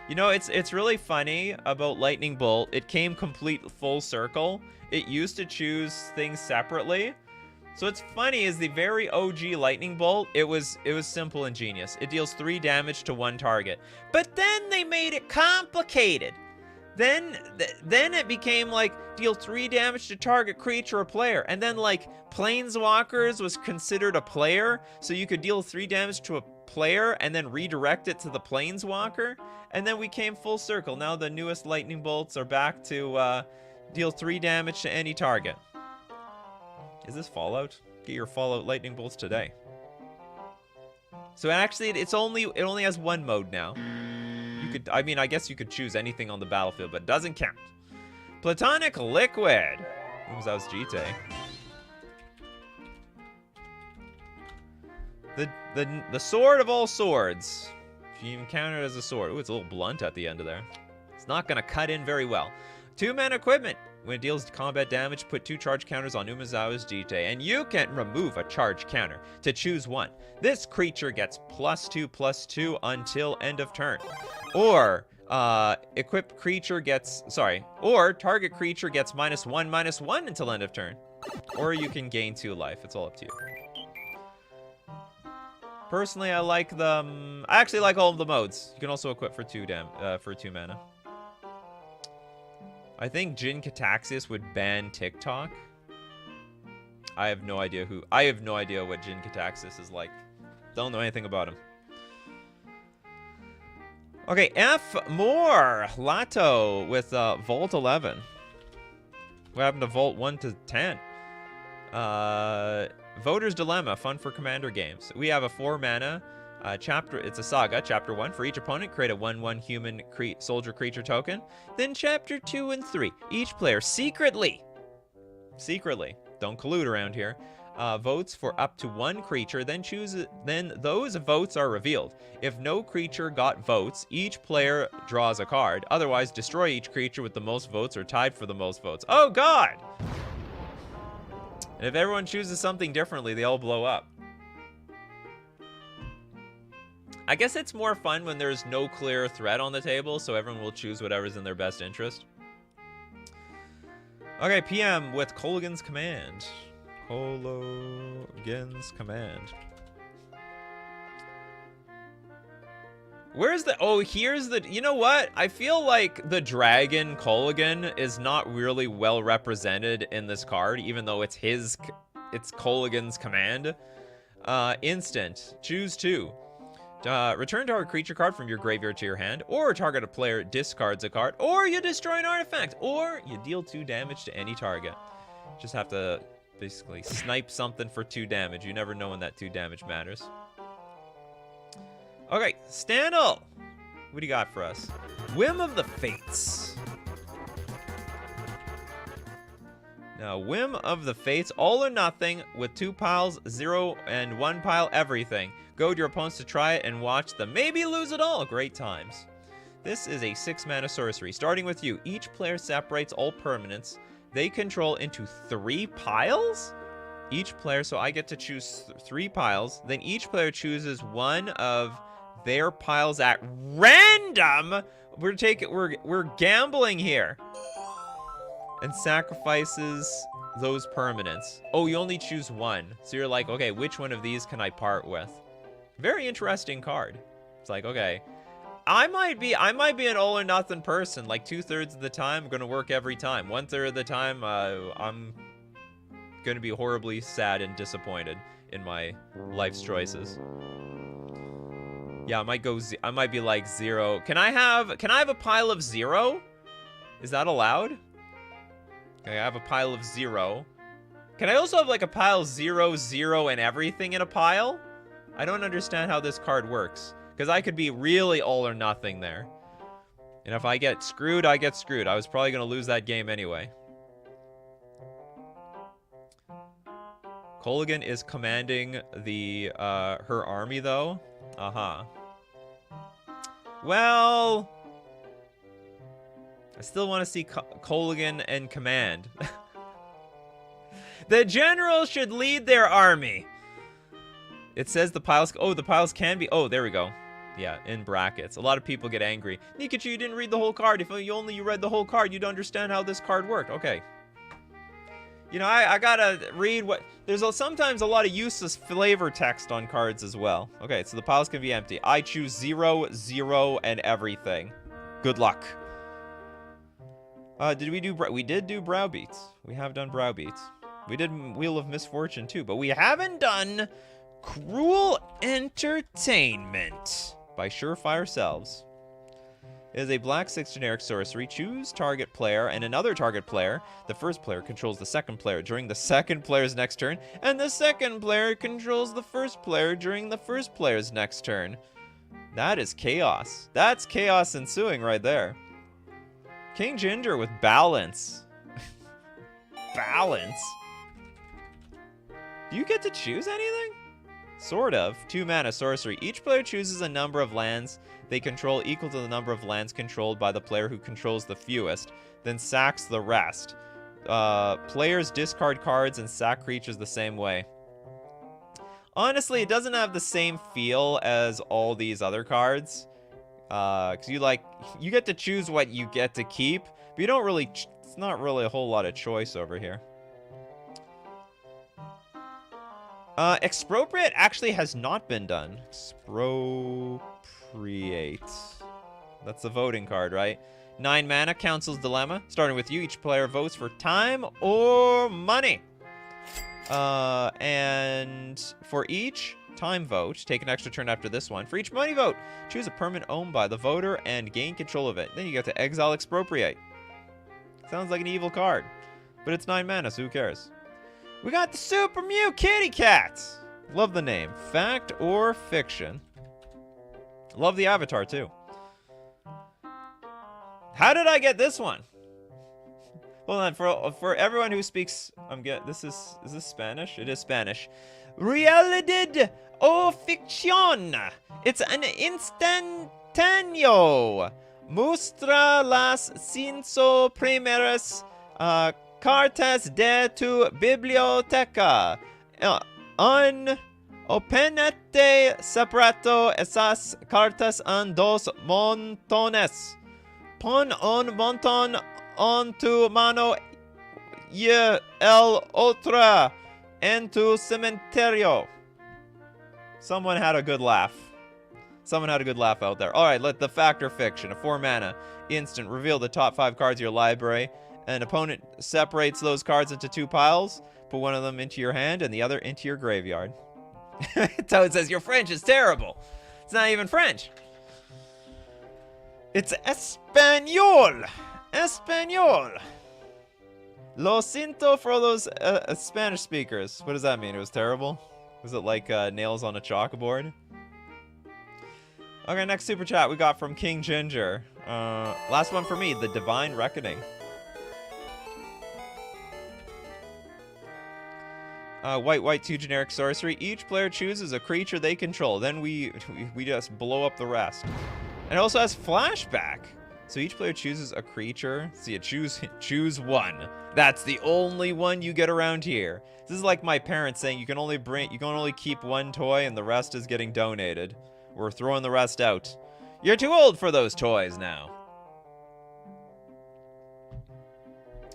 You know, it's really funny about Lightning Bolt. It came complete full circle. It used to choose things separately. So it's funny, is the very OG Lightning Bolt, it was simple and genius. It deals 3 damage to 1 target. But then they made it complicated. Then it became like deal 3 damage to target creature or player. And then like Planeswalkers was considered a player, so you could deal 3 damage to a player and then redirect it to the Planeswalker. And then we came full circle. Now the newest Lightning Bolts are back to deal 3 damage to any target. Is this Fallout? Get your Fallout Lightning Bolts today. So actually, it only has 1 mode now. You could, I mean, I guess you could choose anything on the battlefield, but it doesn't count. Platonic Liquid. That was GT. The sword of all swords. If you encounter it as a sword. Ooh, it's a little blunt at the end of there. It's not going to cut in very well. 2-mana equipment. When it deals combat damage, put 2 charge counters on Umezawa's GT. And you can remove a charge counter to choose one. This creature gets +2/+2 until end of turn. Or equipped creature gets, or target creature gets -1/-1 until end of turn. Or you can gain 2 life. It's all up to you. Personally, I like them. I actually like all of the modes. You can also equip for 2 mana. I think Jin Kataxis would ban TikTok. I have no idea what Jin Kataxis is like. Don't know anything about him. Okay, F more Lato with Vault 11. What happened to Vault 1 to 10? Voter's Dilemma, fun for Commander games. We have a 4-mana chapter. It's a saga. Chapter 1, for each opponent, create a 1/1 human soldier creature token. Then chapter 2 and 3, each player secretly, don't collude around here, votes for up to 1 creature, then those votes are revealed. If no creature got votes, each player draws a card. Otherwise, destroy each creature with the most votes or tied for the most votes. Oh god! And if everyone chooses something differently, they all blow up. I guess it's more fun when there's no clear threat on the table, so everyone will choose whatever's in their best interest. Okay, PM with Colligan's Command. Colligan's Command. Where's the... Oh, here's the... You know what? I feel like the dragon Colligan is not really well represented in this card, even though it's Colligan's Command. Instant. Choose 2. Return target creature card from your graveyard to your hand, or target a player discards a card, or you destroy an artifact, or you deal 2 damage to any target. Just have to basically snipe something for 2 damage. You never know when that 2 damage matters. Okay, Standal. What do you got for us? Whim of the Fates. Now, Whim of the Fates, all or nothing with 2 piles, 0 and 1 pile, everything. Goad your opponents to try it and watch them maybe lose it all. Great times. This is a 6-mana sorcery. Starting with you, each player separates all permanents they control into 3 piles? Each player, so I get to choose 3 piles. Then each player chooses one of their piles at random. We're gambling here. And sacrifices those permanents. Oh, you only choose one. So you're like, okay, which one of these can I part with? Very interesting card. It's like, okay, I might be an all or nothing person. Like 2/3 of the time, I'm gonna work every time. 1/3 of the time, I'm gonna be horribly sad and disappointed in my life's choices. Yeah, I might be like 0. Can I have a pile of 0? Is that allowed? Okay, I have a pile of 0. Can I also have like a pile 0, 0, and everything in a pile? I don't understand how this card works. Because I could be really all or nothing there. And if I get screwed, I get screwed. I was probably going to lose that game anyway. Colligan is commanding the her army, though. Uh-huh. Well, I still want to see Colligan in command. The general should lead their army. It says the piles... Oh, the piles can be... Oh, there we go. Yeah, in brackets. A lot of people get angry. Nikachu, you didn't read the whole card. If you read the whole card, you'd understand how this card worked. Okay. You know, I gotta read what... There's sometimes a lot of useless flavor text on cards as well. Okay, so the piles can be empty. I choose 0, 0, and everything. Good luck. Did we do... We did do Browbeats. We have done Browbeats. We did Wheel of Misfortune, too. But we haven't done Cruel Entertainment by Surefire Selves. It is a black 6 generic sorcery. Choose target player and another target player. The first player controls the second player during the second player's next turn, and the second player controls the first player during the first player's next turn. That is chaos. That's chaos ensuing right there. King Ginger with balance. Balance? Do you get to choose anything? Sort of. 2 mana sorcery. Each player chooses a number of lands they control equal to the number of lands controlled by the player who controls the fewest, then sacks the rest. Players discard cards and sack creatures the same way. Honestly, it doesn't have the same feel as all these other cards. Because you get to choose what you get to keep, but you don't really, it's not really a whole lot of choice over here. Expropriate actually has not been done. Expropriate. That's the voting card, right? 9 mana, Council's Dilemma. Starting with you, each player votes for time or money. And for each time vote, take an extra turn after this one. For each money vote, choose a permanent owned by the voter and gain control of it. Then you get to exile Expropriate. Sounds like an evil card. But it's 9 mana, so who cares? We got the Super Mew Kitty Cats. Love the name. Fact or fiction? Love the avatar, too. How did I get this one? Hold on, for everyone who speaks... is this Spanish? It is Spanish. Realidad o ficción. It's an instantáneo. Muestra las 5 primeras cartas de tu biblioteca. Openete separato esas cartas en 2 montones. Pon un montón en tu mano y el otra en tu cementerio. Someone had a good laugh. Someone had a good laugh out there. Alright, let the fact or fiction. A 4 mana instant. Reveal the top 5 cards of your library. An opponent separates those cards into 2 piles. Put one of them into your hand and the other into your graveyard. Toad says, your French is terrible. It's not even French. It's Espanol. Espanol. Lo siento for those Spanish speakers. What does that mean? It was terrible? Was it like nails on a chalkboard? Okay, next super chat we got from King Ginger. Last one for me, the Divine Reckoning. White, 2 generic sorcery. Each player chooses a creature they control. Then we just blow up the rest. And it also has flashback. So each player chooses a creature. See, you choose one. That's the only one you get around here. This is like my parents saying you can only keep one toy and the rest is getting donated. We're throwing the rest out. You're too old for those toys now.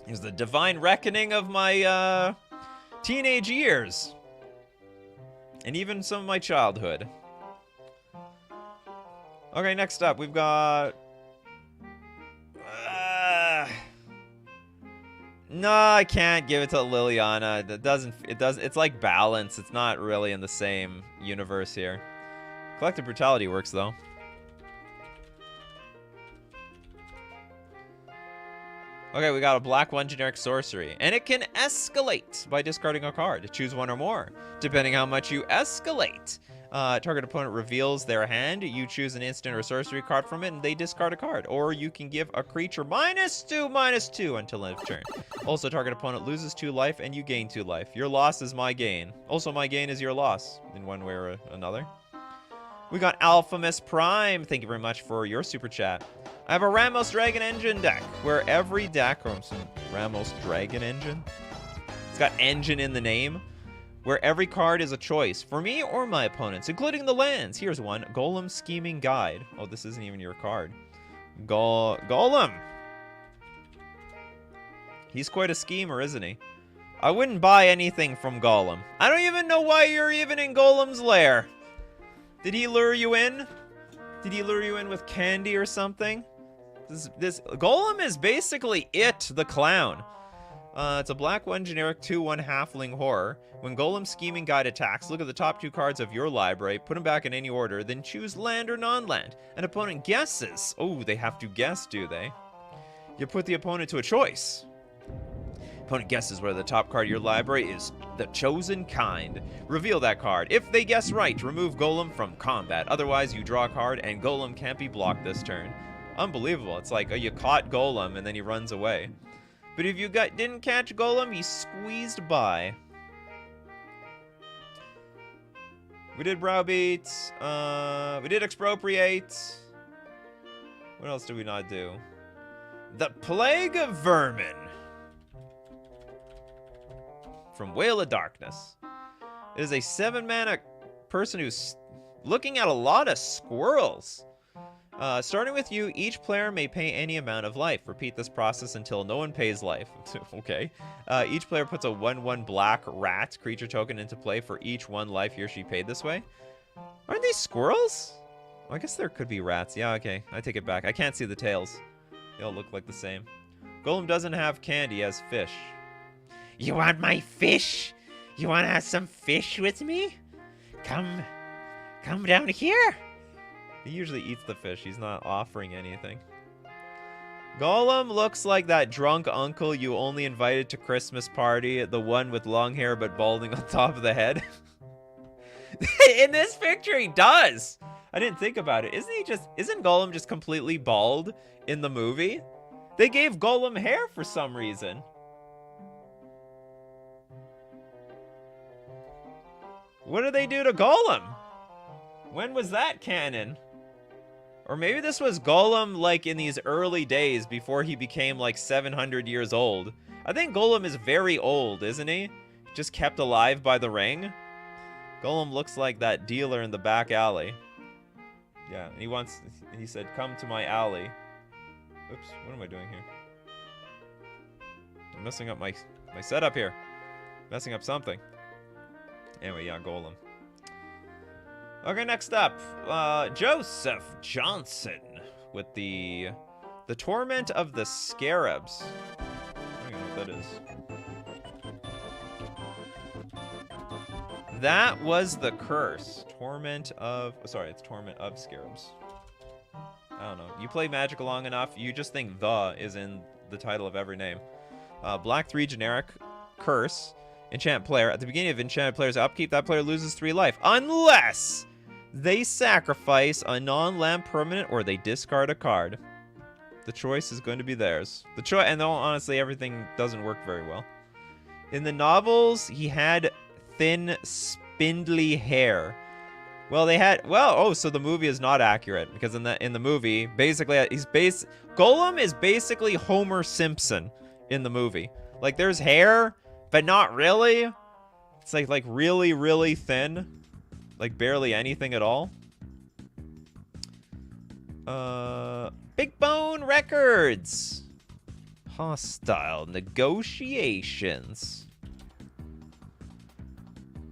Here's the divine reckoning of my teenage years. And even some of my childhood. Okay, next up we've got... No, I can't give it to Liliana. It's like balance. It's not really in the same universe here. Collective Brutality works, though. Okay, we got a black 1 generic sorcery. And it can escalate by discarding a card. Choose one or more, depending how much you escalate. Target opponent reveals their hand. You choose an instant or sorcery card from it, and they discard a card. Or you can give a creature -2/-2 until end of turn. Also, target opponent loses 2 life, and you gain 2 life. Your loss is my gain. Also, my gain is your loss, in one way or another. We got Alphamus Prime. Thank you very much for your super chat. I have a Ramos Dragon Engine deck, where every deck... Oh, Ramos Dragon Engine? It's got engine in the name. Where every card is a choice for me or my opponents, including the lands. Here's one. Golem Scheming Guide. Oh, this isn't even your card. Golem. He's quite a schemer, isn't he? I wouldn't buy anything from Golem. I don't even know why you're even in Golem's lair. Did he lure you in? Did he lure you in with candy or something? This Golem is basically it, the clown. It's a black 1 generic 2/1 halfling horror. When Golem Scheming Guide attacks, look at the top 2 cards of your library, put them back in any order, then choose land or non-land. An opponent guesses. Oh, they have to guess, do they? You put the opponent to a choice. Opponent guesses whether the top card of your library is the chosen kind. Reveal that card. If they guess right, remove Golem from combat. Otherwise, you draw a card and Golem can't be blocked this turn. Unbelievable. It's like, oh, you caught Golem and then he runs away. But if you didn't catch Golem, he squeezed by. We did Browbeat. We did Expropriate. What else did we not do? The Plague of Vermin. From Whale of Darkness. It is a 7-mana person who's looking at a lot of squirrels. Starting with you, each player may pay any amount of life. Repeat this process until no one pays life. Okay. Each player puts a 1/1 black rat creature token into play for each 1 life he or she paid this way. Aren't these squirrels? Well, I guess there could be rats. Yeah, okay. I take it back. I can't see the tails. They all look like the same. Golem doesn't have candy, he has fish. You want my fish? You want to have some fish with me? Come down here. He usually eats the fish. He's not offering anything. Golem looks like that drunk uncle you only invited to Christmas party. The one with long hair but balding on top of the head. In this picture, he does. I didn't think about it. Isn't Golem just completely bald in the movie? They gave Golem hair for some reason. What did they do to Golem? When was that canon? Or maybe this was Golem like in these early days before he became like 700 years old. I think Golem is very old, isn't he? Just kept alive by the ring. Golem looks like that dealer in the back alley. Yeah, he said, come to my alley. Oops, what am I doing here? I'm messing up my setup here. Messing up something. Anyway, yeah, Golem. Okay, next up, Joseph Johnson with the Torment of the Scarabs. I don't even know what that is. That was the curse. Torment of Scarabs. I don't know. You play Magic long enough, you just think the is in the title of every name. Black 3 generic curse. Enchant player. At the beginning of enchanted player's upkeep, that player loses 3 life. Unless they sacrifice a non-land permanent or they discard a card. The choice is going to be theirs. And honestly, everything doesn't work very well. In the novels, he had thin, spindly hair. Well, they had, well, oh, so the movie is not accurate because in the movie, basically, Golem is basically Homer Simpson in the movie. Like, there's hair, but not really. It's like really, really thin, like barely anything at all. Big Bone Records. Hostile negotiations.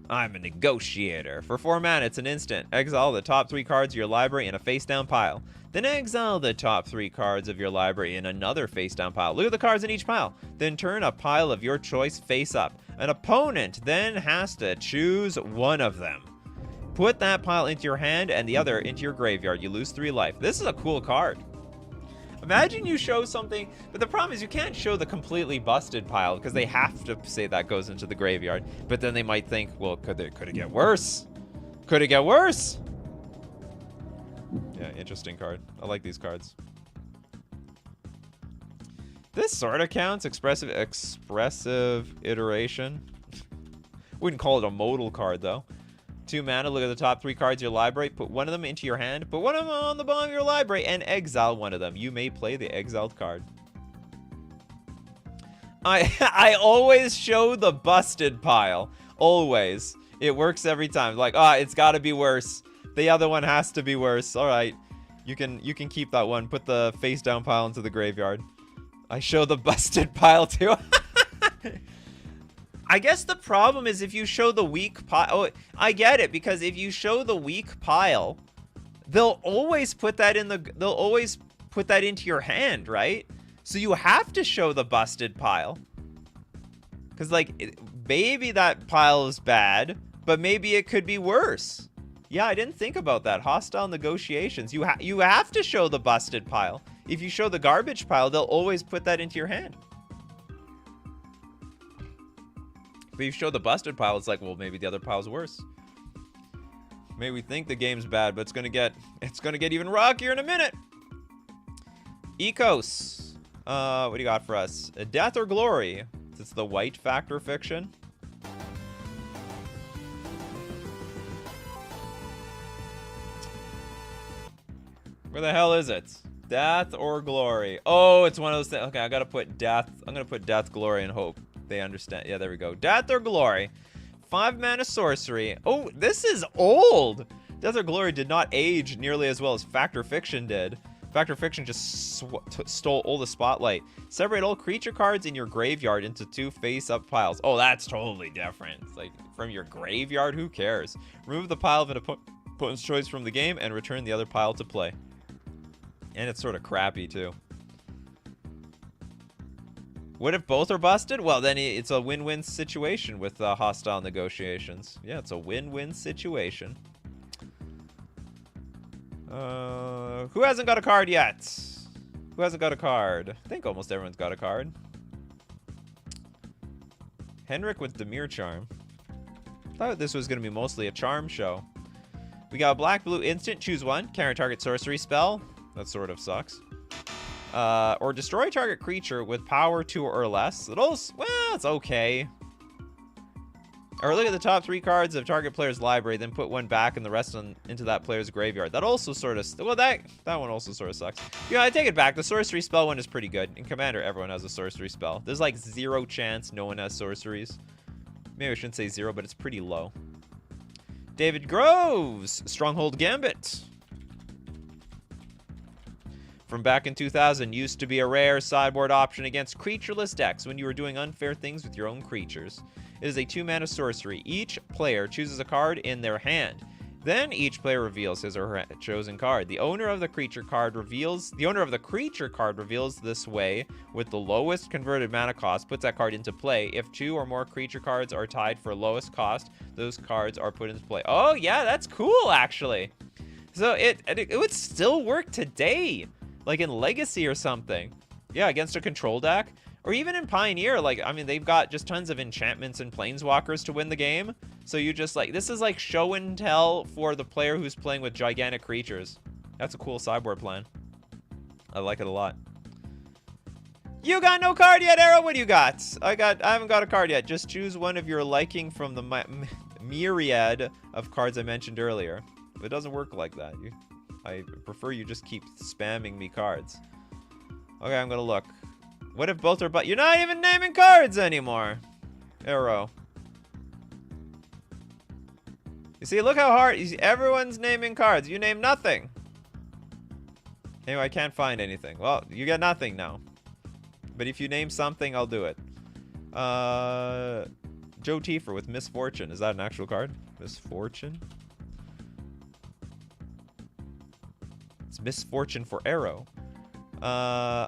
I'm a negotiator. For 4 mana, it's an instant. Exile the top 3 cards of your library in a face-down pile. Then exile the top 3 cards of your library in another face-down pile. Look at the cards in each pile. Then turn a pile of your choice face up. An opponent then has to choose one of them. Put that pile into your hand and the other into your graveyard. You lose 3 life. This is a cool card. Imagine you show something, but the problem is you can't show the completely busted pile because they have to say that goes into the graveyard. But then they might think, well, could it get worse? Could it get worse? Yeah, interesting card. I like these cards. This sort of counts. Expressive iteration. Wouldn't call it a modal card though. 2 mana, look at the top 3 cards of your library, put one of them into your hand, put one of them on the bottom of your library, and exile one of them. You may play the exiled card. I always show the busted pile. Always. It works every time. Like, it's gotta be worse. The other one has to be worse. Alright. You can keep that one. Put the face down pile into the graveyard. I show the busted pile too. I guess the problem is if you show the weak pile. Oh, I get it, because if you show the weak pile, they'll always put that into your hand, right? So you have to show the busted pile. Because, like, maybe that pile is bad, but maybe it could be worse. Yeah, I didn't think about that. Hostile negotiations. You have to show the busted pile. If you show the garbage pile, they'll always put that into your hand. If you show the busted pile, it's like, well, maybe the other pile's worse. Maybe we think the game's bad, but it's gonna get even rockier in a minute. Ecos. What do you got for us? Death or Glory? It's the white factor fiction. Where the hell is it? Death or Glory? Oh, it's one of those things. Okay, I gotta put Death. I'm gonna put Death, Glory, and Hope. They understand. Yeah, there we go. Death or Glory. 5 mana sorcery. Oh, this is old. Death or Glory did not age nearly as well as Factor Fiction did. Factor Fiction just stole all the spotlight. Separate all creature cards in your graveyard into 2 face-up piles. Oh, that's totally different. It's like, from your graveyard, who cares? Remove the pile of an opponent's choice from the game and return the other pile to play. And it's sort of crappy, too. What if both are busted? Well, then it's a win-win situation with hostile negotiations. Yeah, it's a win-win situation. Who hasn't got a card yet? Who hasn't got a card? I think almost everyone's got a card. Henrik with Demir Charm. Thought this was going to be mostly a charm show. We got a black-blue instant. Choose one. Counter target sorcery spell. That sort of sucks. Or destroy target creature with power 2 or less. Well, it's okay. Or look at the top 3 cards of target player's library, then put one back and the rest into that player's graveyard. That also sort of... Well, that one also sort of sucks. Yeah, I take it back. The sorcery spell one is pretty good. In Commander, everyone has a sorcery spell. There's like 0 chance no one has sorceries. Maybe I shouldn't say 0, but it's pretty low. David Groves, Stronghold Gambit. From back in 2000, used to be a rare sideboard option against creatureless decks when you were doing unfair things with your own creatures. It is a 2-mana sorcery. Each player chooses a card in their hand. Then each player reveals his or her chosen card. The owner of the creature card reveals this way with the lowest converted mana cost puts that card into play. If 2 or more creature cards are tied for lowest cost, those cards are put into play. Oh yeah, that's cool actually. So it would still work today. Like in Legacy or something. Yeah, against a control deck. Or even in Pioneer, like, I mean, they've got just tons of enchantments and planeswalkers to win the game. So you just, like, this is like show and tell for the player who's playing with gigantic creatures. That's a cool sideboard plan. I like it a lot. You got no card yet, Arrow. What do you got? I haven't got a card yet. Just choose one of your liking from the myriad of cards I mentioned earlier. It doesn't work like that. I prefer you just keep spamming me cards. Okay, I'm gonna look. What if both are but you're not even naming cards anymore, Arrow. You see, look how hard everyone's naming cards. You name nothing. Anyway, I can't find anything. Well, you get nothing now. But if you name something, I'll do it. Joe Tiefer with Misfortune. Is that an actual card? Misfortune? It's Misfortune for Arrow.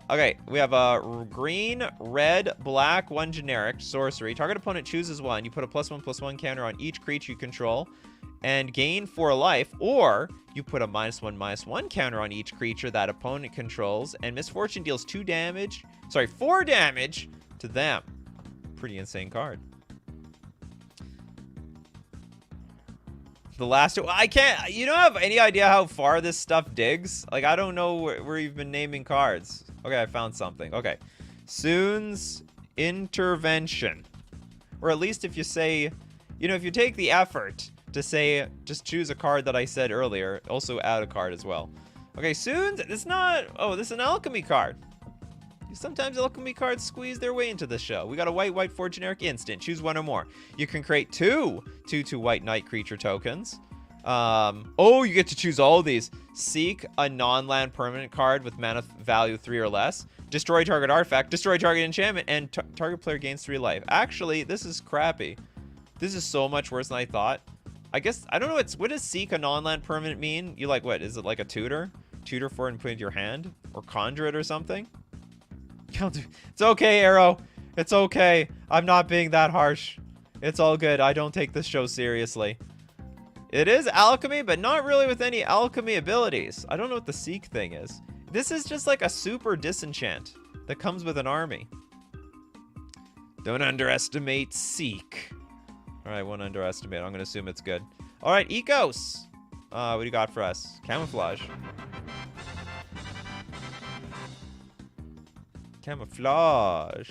Okay, we have a green, red, black, one generic, sorcery. Target opponent chooses one. You put a +1/+1 counter on each creature you control and gain 4 life, or you put a -1/-1 counter on each creature that opponent controls, and Misfortune deals 4 damage to them. Pretty insane card. The last two, I can't, you don't have any idea how far this stuff digs? Like, I don't know where you've been naming cards. Okay, I found something. Okay. Soon's Intervention. Or at least if you say, you know, if you take the effort to say, just choose a card that I said earlier, also add a card as well. Okay, Soon's, it's not, oh, this is an alchemy card. Sometimes alchemy cards squeeze their way into the show. We got a white 4 generic instant. Choose one or more. You can create 2 white knight creature tokens. Oh, you get to choose all of these. Seek a non-land permanent card with mana value 3 or less. Destroy target artifact. Destroy target enchantment. And target player gains 3 life. Actually, this is crappy. This is so much worse than I thought. I guess, I don't know, what does seek a non-land permanent mean? You like, what, is it like a tutor? Tutor for it and put it in your hand? Or conjure it or something? It's okay, Arrow. It's okay. I'm not being that harsh. It's all good. I don't take this show seriously. It is alchemy, but not really with any alchemy abilities. I don't know what the Seek thing is. This is just like a super disenchant that comes with an army. Don't underestimate Seek. All right, won't underestimate. I'm going to assume it's good. All right, Ecos. What do you got for us? Camouflage. Camouflage.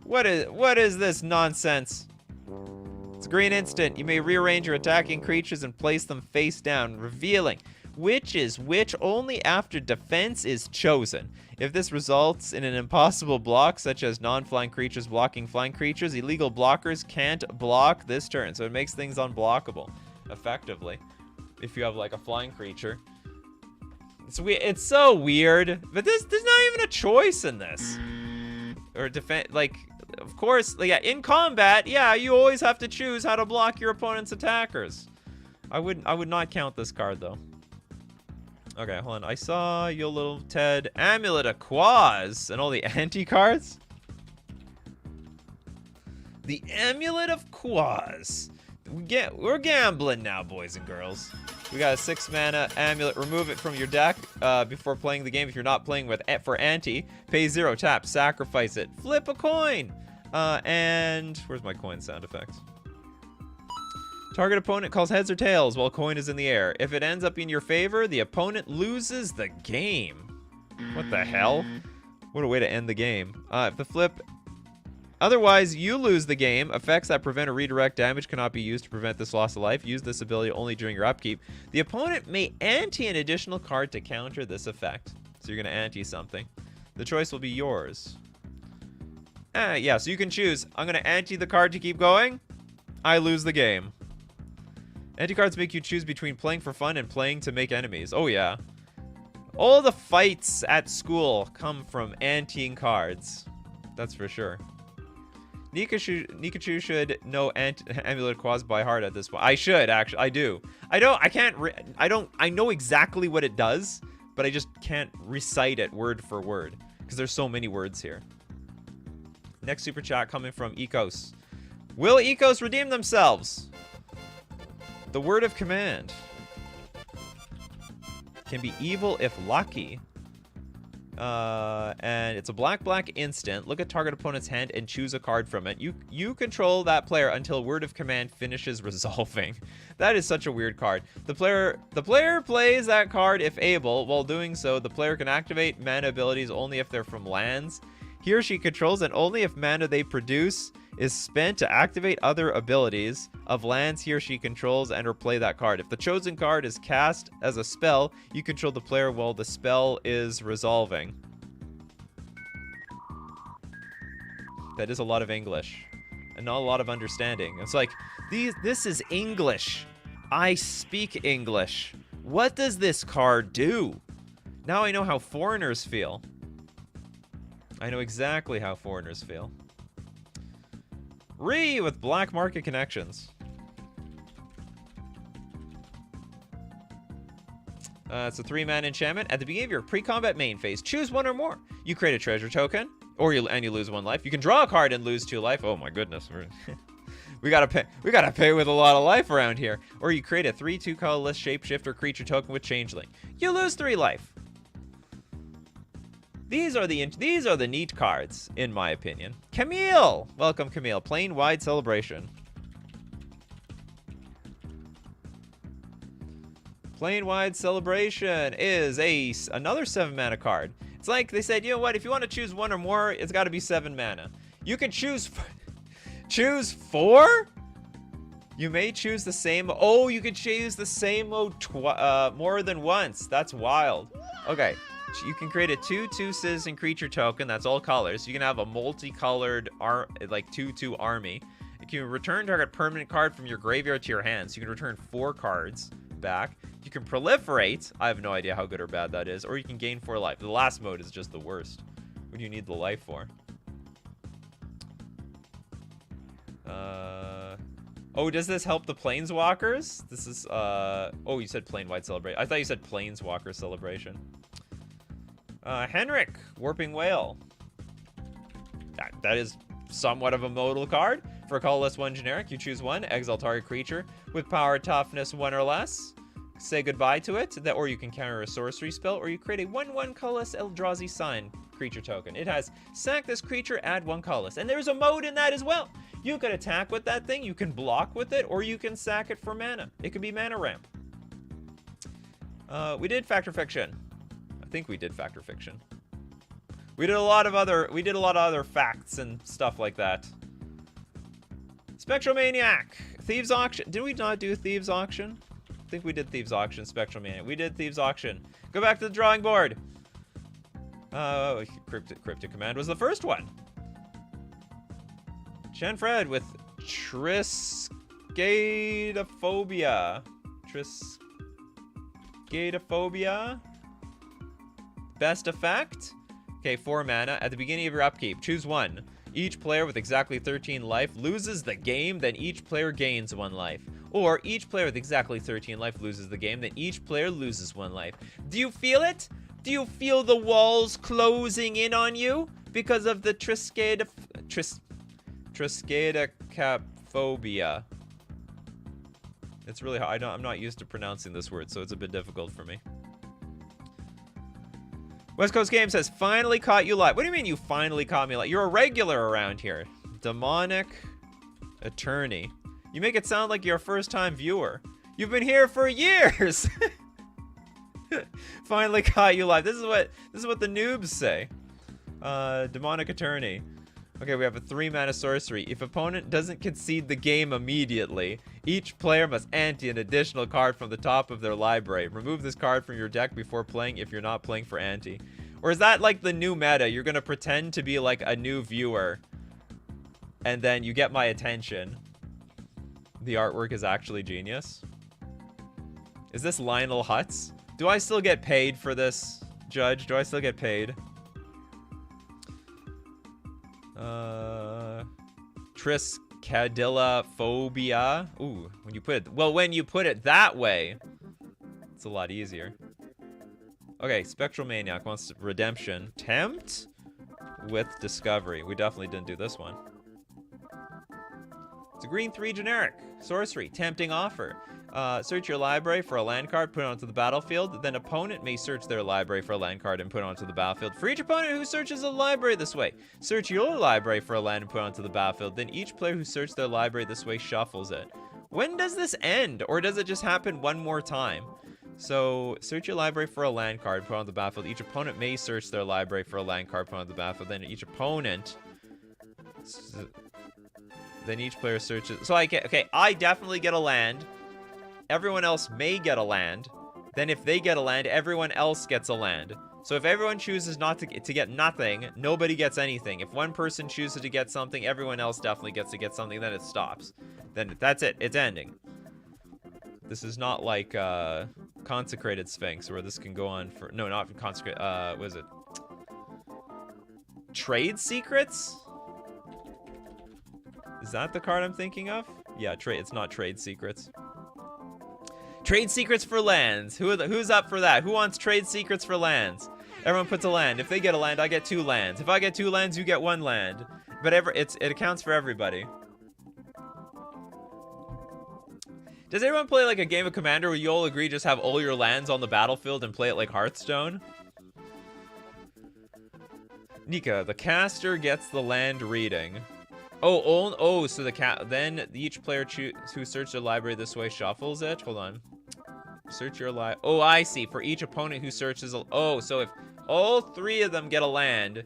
What is this nonsense? It's a green instant. You may rearrange your attacking creatures and place them face down, revealing which is which only after defense is chosen. If this results in an impossible block, such as non-flying creatures blocking flying creatures, illegal blockers can't block this turn. So it makes things unblockable, effectively, if you have like a flying creature. It's so weird, but there's not even a choice in this. Or defend, like, of course, like, yeah, in combat, yeah, you always have to choose how to block your opponent's attackers. I would not count this card though. Okay, hold on. I saw your little Ted Amulet of Quaz and all the anti cards. The Amulet of Quaz. We're gambling now, boys and girls. We got a 6 mana amulet. Remove it from your deck before playing the game. If you're not playing with for anti, pay 0, tap, sacrifice it, flip a coin. And where's my coin sound effect? Target opponent calls heads or tails while coin is in the air. If it ends up in your favor, the opponent loses the game. What the hell? What a way to end the game. If the flip... Otherwise, you lose the game. Effects that prevent or redirect damage cannot be used to prevent this loss of life. Use this ability only during your upkeep. The opponent may ante an additional card to counter this effect. So you're going to ante something. The choice will be yours. Yeah, so you can choose. I'm going to ante the card to keep going. I lose the game. Ante cards make you choose between playing for fun and playing to make enemies. Oh, yeah. All the fights at school come from anteing cards. That's for sure. Nikachu should know Amulet Quaz by heart at this point. I should, actually. I do. I know exactly what it does, but I just can't recite it word for word because there's so many words here. Next super chat coming from Ecos. Will Ecos redeem themselves? The word of command. Can be evil if lucky. And it's a black instant. Look at target opponent's hand and choose a card from it. You control that player until word of command finishes resolving. That is such a weird card. The player plays that card if able. While doing so, the player can activate mana abilities only if they're from lands he or she controls, and only if mana they produce is spent to activate other abilities of lands he or she controls and or play that card. If the chosen card is cast as a spell, you control the player while the spell is resolving. That is a lot of English and not a lot of understanding. It's like, this is English. I speak English. What does this card do? Now I know how foreigners feel. I know exactly how foreigners feel. Ree with black market connections. It's a 3-mana enchantment. At the beginning of your pre-combat main phase, choose one or more. You create a treasure token, and you lose 1 life. You can draw a card and lose 2 life. Oh my goodness. We gotta pay with a lot of life around here. Or you create a 3/2 colorless shapeshifter creature token with changeling. You lose 3 life. These are the neat cards, in my opinion. Camille! Welcome, Camille. Plain Wide Celebration. Plain Wide Celebration is another 7-mana card. It's like they said, you know what? If you want to choose 1 or more, it's got to be 7 mana. You can choose 4? You may choose the same. Oh, you can choose the same mode more than once. That's wild. Okay. You can create a 2/2 citizen creature token. That's all colors. You can have a multicolored 2/2 army. You can return target permanent card from your graveyard to your hands. You can return 4 cards back. You can proliferate. I have no idea how good or bad that is. Or you can gain 4 life. The last mode is just the worst. What do you need the life for? Oh, does this help the Planeswalkers? This is, oh, you said Plain Wide Celebration. I thought you said Planeswalker Celebration. Henrik, Warping Whale. That is somewhat of a modal card. For a colorless 1 generic, you choose 1, exile target creature with power toughness 1 or less. Say goodbye to it, or you can counter a sorcery spell, or you create a 1/1 colorless Eldrazi Sign creature token. It has sack this creature, add 1 colorless. And there's a mode in that as well. You can attack with that thing, you can block with it, or you can sack it for mana. It could be mana ramp. We did Factor Fiction. I think we did Factor Fiction. We did a lot of other facts and stuff like that. Spectral Maniac. Thieves Auction. Did we not do Thieves Auction? I think we did Thieves Auction, Spectral Maniac. We did Thieves Auction. Go back to the drawing board. Cryptic Command was the first one. Fred with Triskaidekaphobia. Triskaidekaphobia. Best effect. Okay, 4 mana. At the beginning of your upkeep, choose 1. Each player with exactly 13 life loses the game, then each player gains 1 life. Or each player with exactly 13 life loses the game, then each player loses 1 life. Do you feel it? Do you feel the walls closing in on you because of the Triskaidekaphobia? It's really hard. I'm not used to pronouncing this word, so it's a bit difficult for me. West Coast Game says, finally caught you live. What do you mean you finally caught me live? You're a regular around here. Demonic Attorney. You make it sound like you're a first-time viewer. You've been here for years. Finally caught you live. This is what the noobs say. Demonic Attorney. Okay, we have a 3-mana sorcery. If opponent doesn't concede the game immediately, each player must ante an additional card from the top of their library. Remove this card from your deck before playing if you're not playing for ante. Or is that like the new meta? You're gonna pretend to be like a new viewer, and then you get my attention. The artwork is actually genius. Is this Lionel Hutz? Do I still get paid for this, Judge? Do I still get paid? Triskaidekaphobia. Ooh, when you put it that way, it's a lot easier. Okay, Spectral Maniac wants redemption. Tempt with Discovery. We definitely didn't do this one. It's a green 3 generic. Sorcery. Tempting offer. Search your library for a land card, put it onto the battlefield. Then opponent may search their library for a land card and put it onto the battlefield. For each opponent who searches a library this way, search your library for a land and put it onto the battlefield. Then each player who searched their library this way shuffles it. When does this end? Or does it just happen one more time? So, search your library for a land card, put it on the battlefield. Each opponent may search their library for a land card, put it on the battlefield. Then each opponent... Then each player searches... So I get... Okay, I definitely get a land. Everyone else may get a land. Then if they get a land, everyone else gets a land. So if everyone chooses not to get nothing, nobody gets anything. If one person chooses to get something, everyone else definitely gets to get something. Then it stops. Then that's it. It's ending. This is not like Consecrated Sphinx, where this can go on for... No, not Consecrated... what is it? Trade Secrets? Is that the card I'm thinking of? Yeah, it's not Trade Secrets. Trade Secrets for lands. Who's up for that? Who wants Trade Secrets for lands? Everyone puts a land. If they get a land, I get 2 lands. If I get 2 lands, you get 1 land. But it accounts for everybody. Does everyone play like a game of Commander where you all agree just have all your lands on the battlefield and play it like Hearthstone? Nika, the caster gets the land reading. So then each player who searched their library this way shuffles it. Hold on. Search your Oh, I see. For each opponent who searches so if all 3 of them get a land,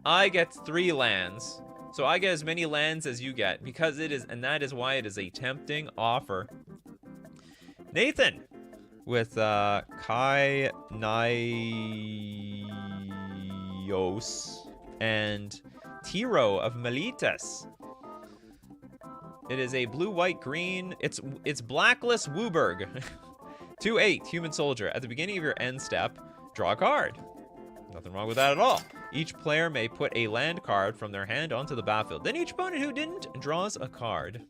I get 3 lands. So I get as many lands as you get because and that is why it is a tempting offer. Nathan with Kai Nios and Tiro of Melitas. It is a blue-white-green. It's Blacklist Wooburg. 2/8, Human Soldier. At the beginning of your end step, draw a card. Nothing wrong with that at all. Each player may put a land card from their hand onto the battlefield. Then each opponent who didn't draws a card.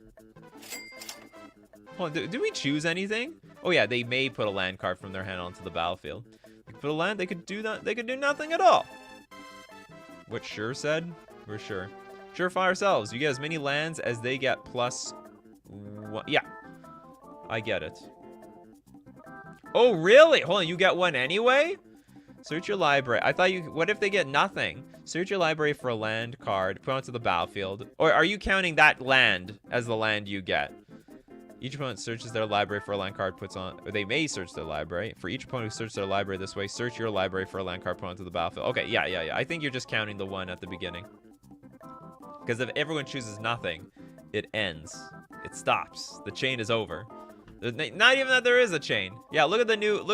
Hold on, do we choose anything? Oh yeah, they may put a land card from their hand onto the battlefield. They could put a land, they could do that, they could do nothing at all. What Sure said? We're sure. Surefire selves. You get as many lands as they get plus 1. Yeah. I get it. Oh, really? Hold on, you get 1 anyway? Search your library. I thought what if they get nothing? Search your library for a land card, put it onto the battlefield. Or are you counting that land as the land you get? Each opponent searches their library for a land card, or they may search their library. For each opponent who searches their library this way, search your library for a land card, put onto the battlefield. Okay, yeah. I think you're just counting the 1 at the beginning. Because if everyone chooses nothing, it ends. It stops. The chain is over. Not even that there is a chain. Yeah, look at the new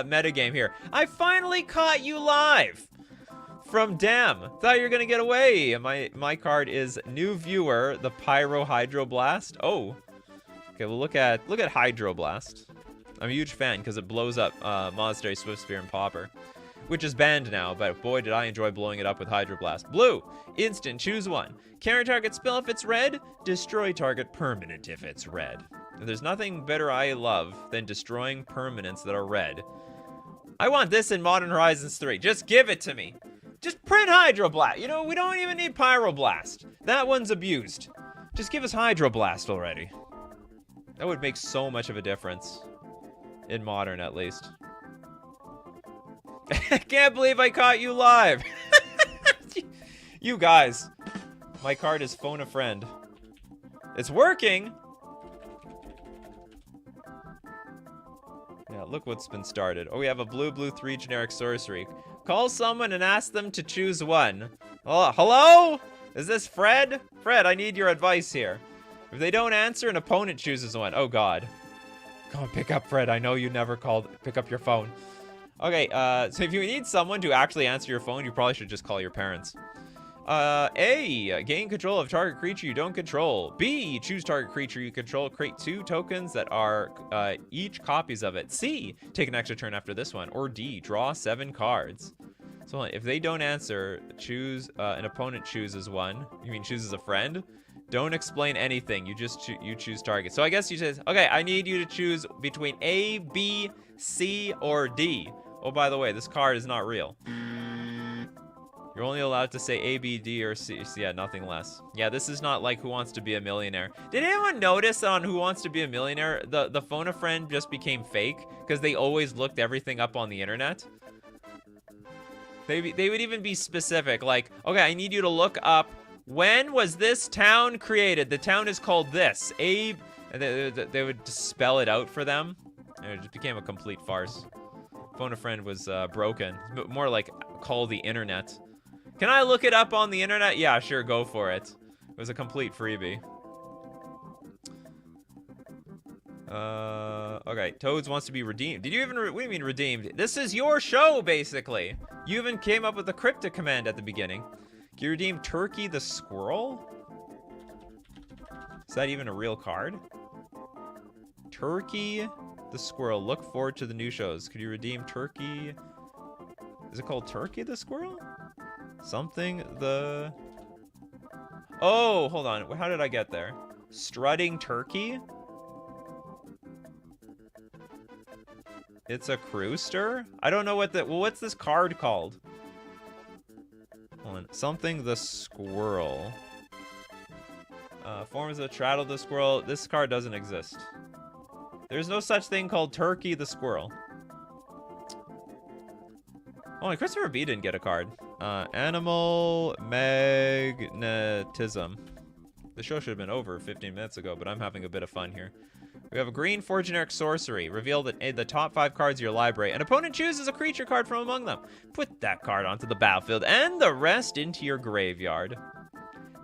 meta game here. I finally caught you live from Dem. Thought you were gonna get away. My card is new viewer, the Pyro Hydroblast. Oh. Okay, well look at Hydroblast. I'm a huge fan because it blows up Monastery, Swift Spear, and Pauper, which is banned now, but boy did I enjoy blowing it up with Hydroblast. Blue, instant, choose 1. Counter target spell if it's red, destroy target permanent if it's red. And there's nothing better I love than destroying permanents that are red. I want this in Modern Horizons 3. Just give it to me. Just print Hydroblast. You know, we don't even need Pyroblast. That one's abused. Just give us Hydroblast already. That would make so much of a difference. In Modern, at least. I can't believe I caught you live. You guys. My card is Phone a Friend. It's working. Yeah, look what's been started. Oh, we have a blue 3 generic sorcery. Call someone and ask them to choose 1. Oh, hello? Is this Fred? Fred, I need your advice here. If they don't answer, an opponent chooses 1. Oh, God. Come on, pick up, Fred. I know you never called. Pick up your phone. Okay, so if you need someone to actually answer your phone, you probably should just call your parents. A, gain control of target creature you don't control. B, choose target creature you control. Create 2 tokens that are each copies of it. C, take an extra turn after this one. Or D, draw 7 cards. So if they don't answer, choose, an opponent chooses 1. You mean chooses a friend? Don't explain anything. You just you choose target. So I guess you says, okay, I need you to choose between A, B, C, or D. Oh, by the way, this card is not real. You're only allowed to say A, B, D, or C. Yeah, nothing less. Yeah, this is not like Who Wants to Be a Millionaire. Did anyone notice that on Who Wants to Be a Millionaire, the phone a friend just became fake because they always looked everything up on the internet? They would even be specific, like, okay, I need you to look up, when was this town created? The town is called this. And they would just spell it out for them. And it just became a complete farce. Phone a friend was broken. More like call the internet. Can I look it up on the internet? Yeah, sure, go for it. It was a complete freebie. Okay, Toads wants to be redeemed. Did you even, what do you mean redeemed? This is your show, basically. You even came up with the cryptic command at the beginning. Can you redeem Turkey the Squirrel? Is that even a real card? Turkey the Squirrel. Look forward to the new shows. Could you redeem Turkey? Is it called Turkey the Squirrel? Something the... Oh, hold on. How did I get there? Strutting Turkey? It's a Crewster? I don't know what the... Well, what's this card called? Hold on. Something the Squirrel. Forms of Straddle the Squirrel. This card doesn't exist. There's no such thing called Turkey the Squirrel. Only Christopher B didn't get a card. Animal Magnetism. The show should have been over 15 minutes ago, but I'm having a bit of fun here. We have a green 4 generic sorcery. Reveal the top 5 cards of your library. An opponent chooses a creature card from among them. Put that card onto the battlefield and the rest into your graveyard.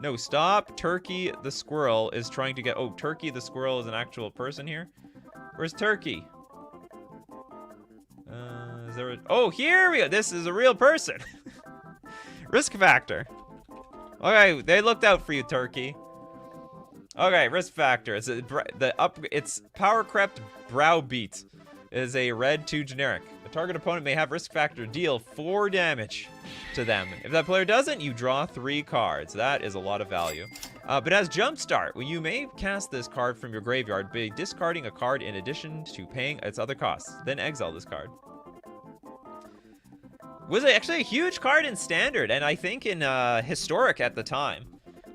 No, stop. Turkey the Squirrel is trying to get... Oh, Turkey the Squirrel is an actual person here? Where's Turkey? Is there a... Oh, here we go. This is a real person. Risk factor. Okay, they looked out for you, Turkey. Okay, risk factor. It's Power Crept Browbeat. It is a red 2 generic. The target opponent may have risk factor deal 4 damage to them. If that player doesn't, you draw 3 cards. That is a lot of value. But as Jumpstart, well, you may cast this card from your graveyard by discarding a card in addition to paying its other costs. Then exile this card. Was actually a huge card in Standard, and I think in Historic at the time.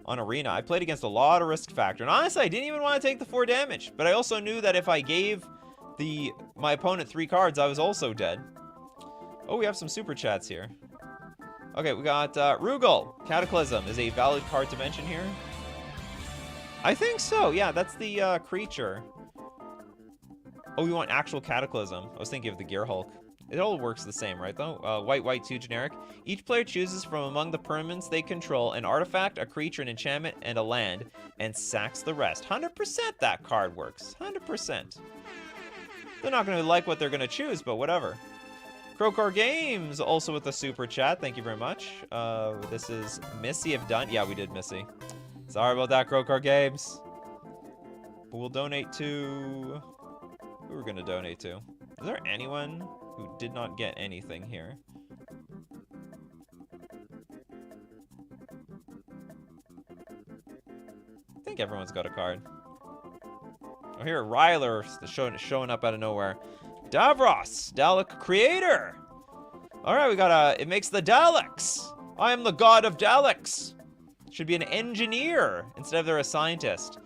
On Arena, I played against a lot of risk factor, and honestly, I didn't even want to take the 4 damage, but I also knew that if I gave my opponent 3 cards, I was also dead. Oh, we have some super chats here. Okay, we got Rugal. Cataclysm is a valid card to mention here. I think so. Yeah, that's the creature. Oh, we want actual Cataclysm. I was thinking of the Gear Hulk. It all works the same, right, though? White, 2 generic. Each player chooses from among the permanents they control an artifact, a creature, an enchantment, and a land, and sacks the rest. 100% that card works. 100%. They're not going to like what they're going to choose, but whatever. Crowcar Games, also with the super chat. Thank you very much. This is Missy have done. Yeah, we did Missy. Sorry about that, Crowcar Games. But we'll donate to... Who we're going to donate to? Is there anyone who did not get anything here? I think everyone's got a card. Oh, here, Ryler showing up out of nowhere. Davros, Dalek Creator. All right, we got it makes the Daleks. I am the god of Daleks. Should be an engineer instead of they're a scientist.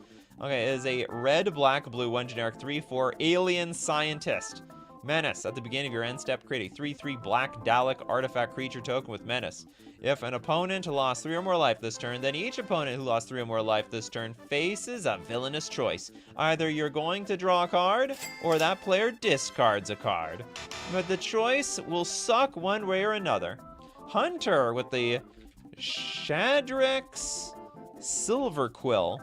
Okay, it is a red, black, blue, 1 generic, 3/4 alien scientist. Menace. At the beginning of your end step, create a 3/3 black Dalek artifact creature token with Menace. If an opponent lost 3 or more life this turn, then each opponent who lost 3 or more life this turn faces a villainous choice. Either you're going to draw a card, or that player discards a card. But the choice will suck one way or another. Hunter with the Shadrix Silver Quill.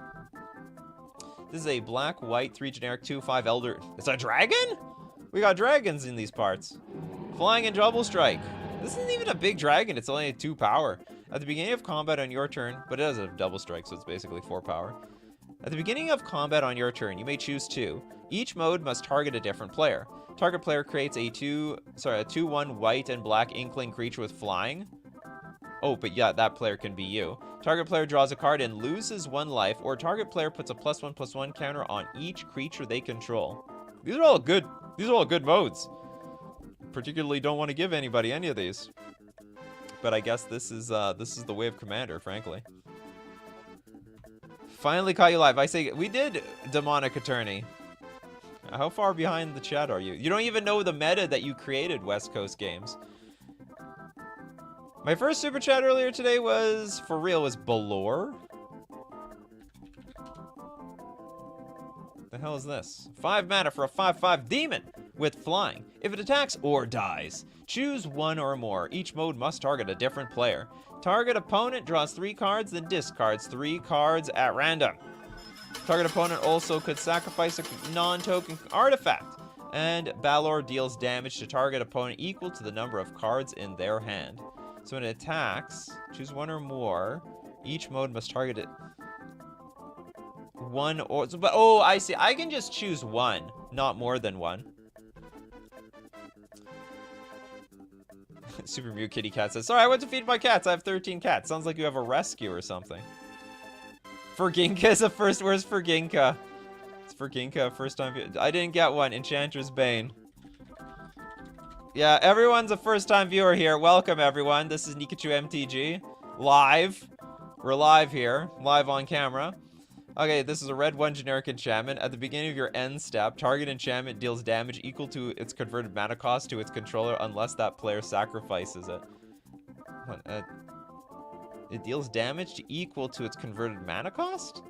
This is a black, white, 3 generic, 2/5 Elder. It's a dragon? We got dragons in these parts. Flying and double strike. This isn't even a big dragon. It's only a 2 power. At the beginning of combat on your turn, but it has a double strike, so it's basically 4 power. At the beginning of combat on your turn, you may choose 2. Each mode must target a different player. Target player creates a 2/1 white and black inkling creature with flying. Oh, but yeah, that player can be you. Target player draws a card and loses 1 life, or target player puts a +1/+1 counter on each creature they control. These are all good modes. Particularly don't want to give anybody any of these. but I guess this is the way of Commander, frankly. Finally caught you live. I say we did Demonic Attorney. How far behind the chat are you? You don't even know the meta that you created, West Coast Games. My first super chat earlier today was, for real, was Balor. The hell is this? 5 mana for a 5/5 demon with flying. If it attacks or dies, choose one or more. Each mode must target a different player. Target opponent draws 3 cards, then discards 3 cards at random. Target opponent also could sacrifice a non-token artifact. And Balor deals damage to target opponent equal to the number of cards in their hand. So when it attacks, choose one or more. Each mode must target it. One or... But, oh, I see. I can just choose one, not more than one. Super Mew Kitty Cat says, sorry, I went to feed my cats. I have 13 cats. Sounds like you have a rescue or something. Ferginka is a first. Where's Ferginka? It's Ferginka, first time. I didn't get one. Enchantress Bane. Yeah, everyone's a first time viewer here. Welcome, everyone. This is Nikachu MTG. Live. We're live here. Live on camera. Okay, this is a red 1 generic enchantment. At the beginning of your end step, target enchantment deals damage equal to its converted mana cost to its controller unless that player sacrifices it. What, it deals damage equal to its converted mana cost?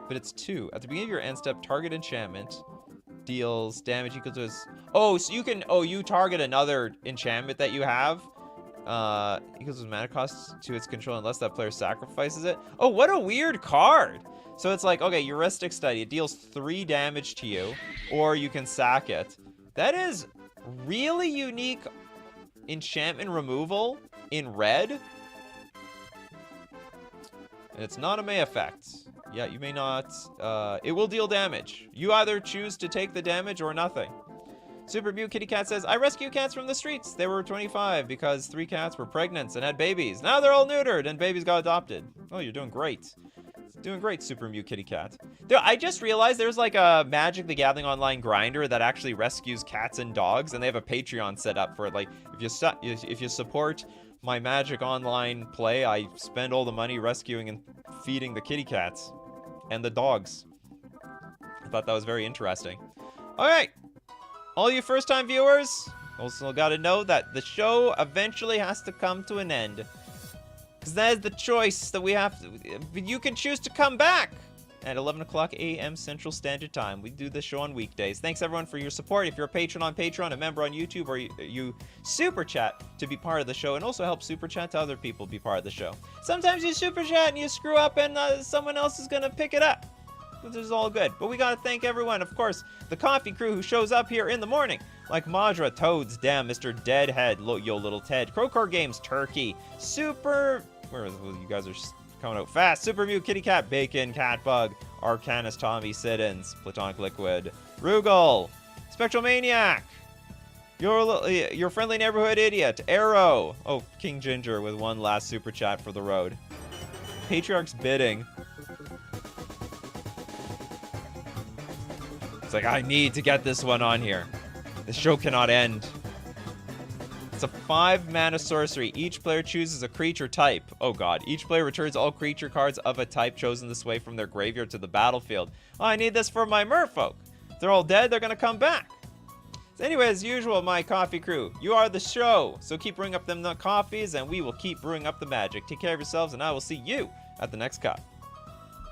But it's 2. At the beginning of your end step, target enchantment deals damage equal to its... Oh, so you can... Oh, you target another enchantment that you have. Equals its mana cost to its control unless that player sacrifices it. Oh, what a weird card! So it's like, okay, heuristic study. It deals 3 damage to you, or you can sack it. That is really unique enchantment removal in red. And it's not a May effect. Yeah, you may not... it will deal damage. You either choose to take the damage or nothing. Super Mew Kitty Cat says, I rescue cats from the streets. They were 25 because 3 cats were pregnant and had babies. Now they're all neutered and babies got adopted. Oh, you're doing great. Doing great, Super Mew Kitty Cat. Dude, I just realized there's like a Magic the Gathering Online grinder that actually rescues cats and dogs, and they have a Patreon set up for it. Like, if you support my Magic Online play, I spend all the money rescuing and feeding the kitty cats and the dogs. I thought that was very interesting. All right, all you first-time viewers, also got to know that the show eventually has to come to an end. Because that is the choice that we have to... You can choose to come back at 11 o'clock a.m. Central Standard Time. We do this show on weekdays. Thanks, everyone, for your support. If you're a patron on Patreon, a member on YouTube, or you super chat to be part of the show, and also help super chat to other people be part of the show. Sometimes you super chat and you screw up and someone else is going to pick it up. This is all good. But we got to thank everyone. Of course, the coffee crew who shows up here in the morning. Like Majra, Toads, Damn, Mr. Deadhead, Yo Little Ted, Crowcore Games, Turkey, Super... Where is it? You guys are coming out fast. Super Mew, Kitty Cat, Bacon, Catbug, Arcanus, Tommy, Siddons, Platonic Liquid, Rugal, Spectral Maniac, your friendly neighborhood idiot, Arrow. Oh, King Ginger with one last super chat for the road. Patriarch's bidding. It's like, I need to get this one on here. This show cannot end. It's a 5 mana sorcery. Each player chooses a creature type. Oh god. Each player returns all creature cards of a type chosen this way from their graveyard to the battlefield. Oh, I need this for my merfolk. If they're all dead, they're gonna come back. So anyway, as usual, my coffee crew, you are the show. So keep brewing up them coffees, and we will keep brewing up the magic. Take care of yourselves, and I will see you at the next cup.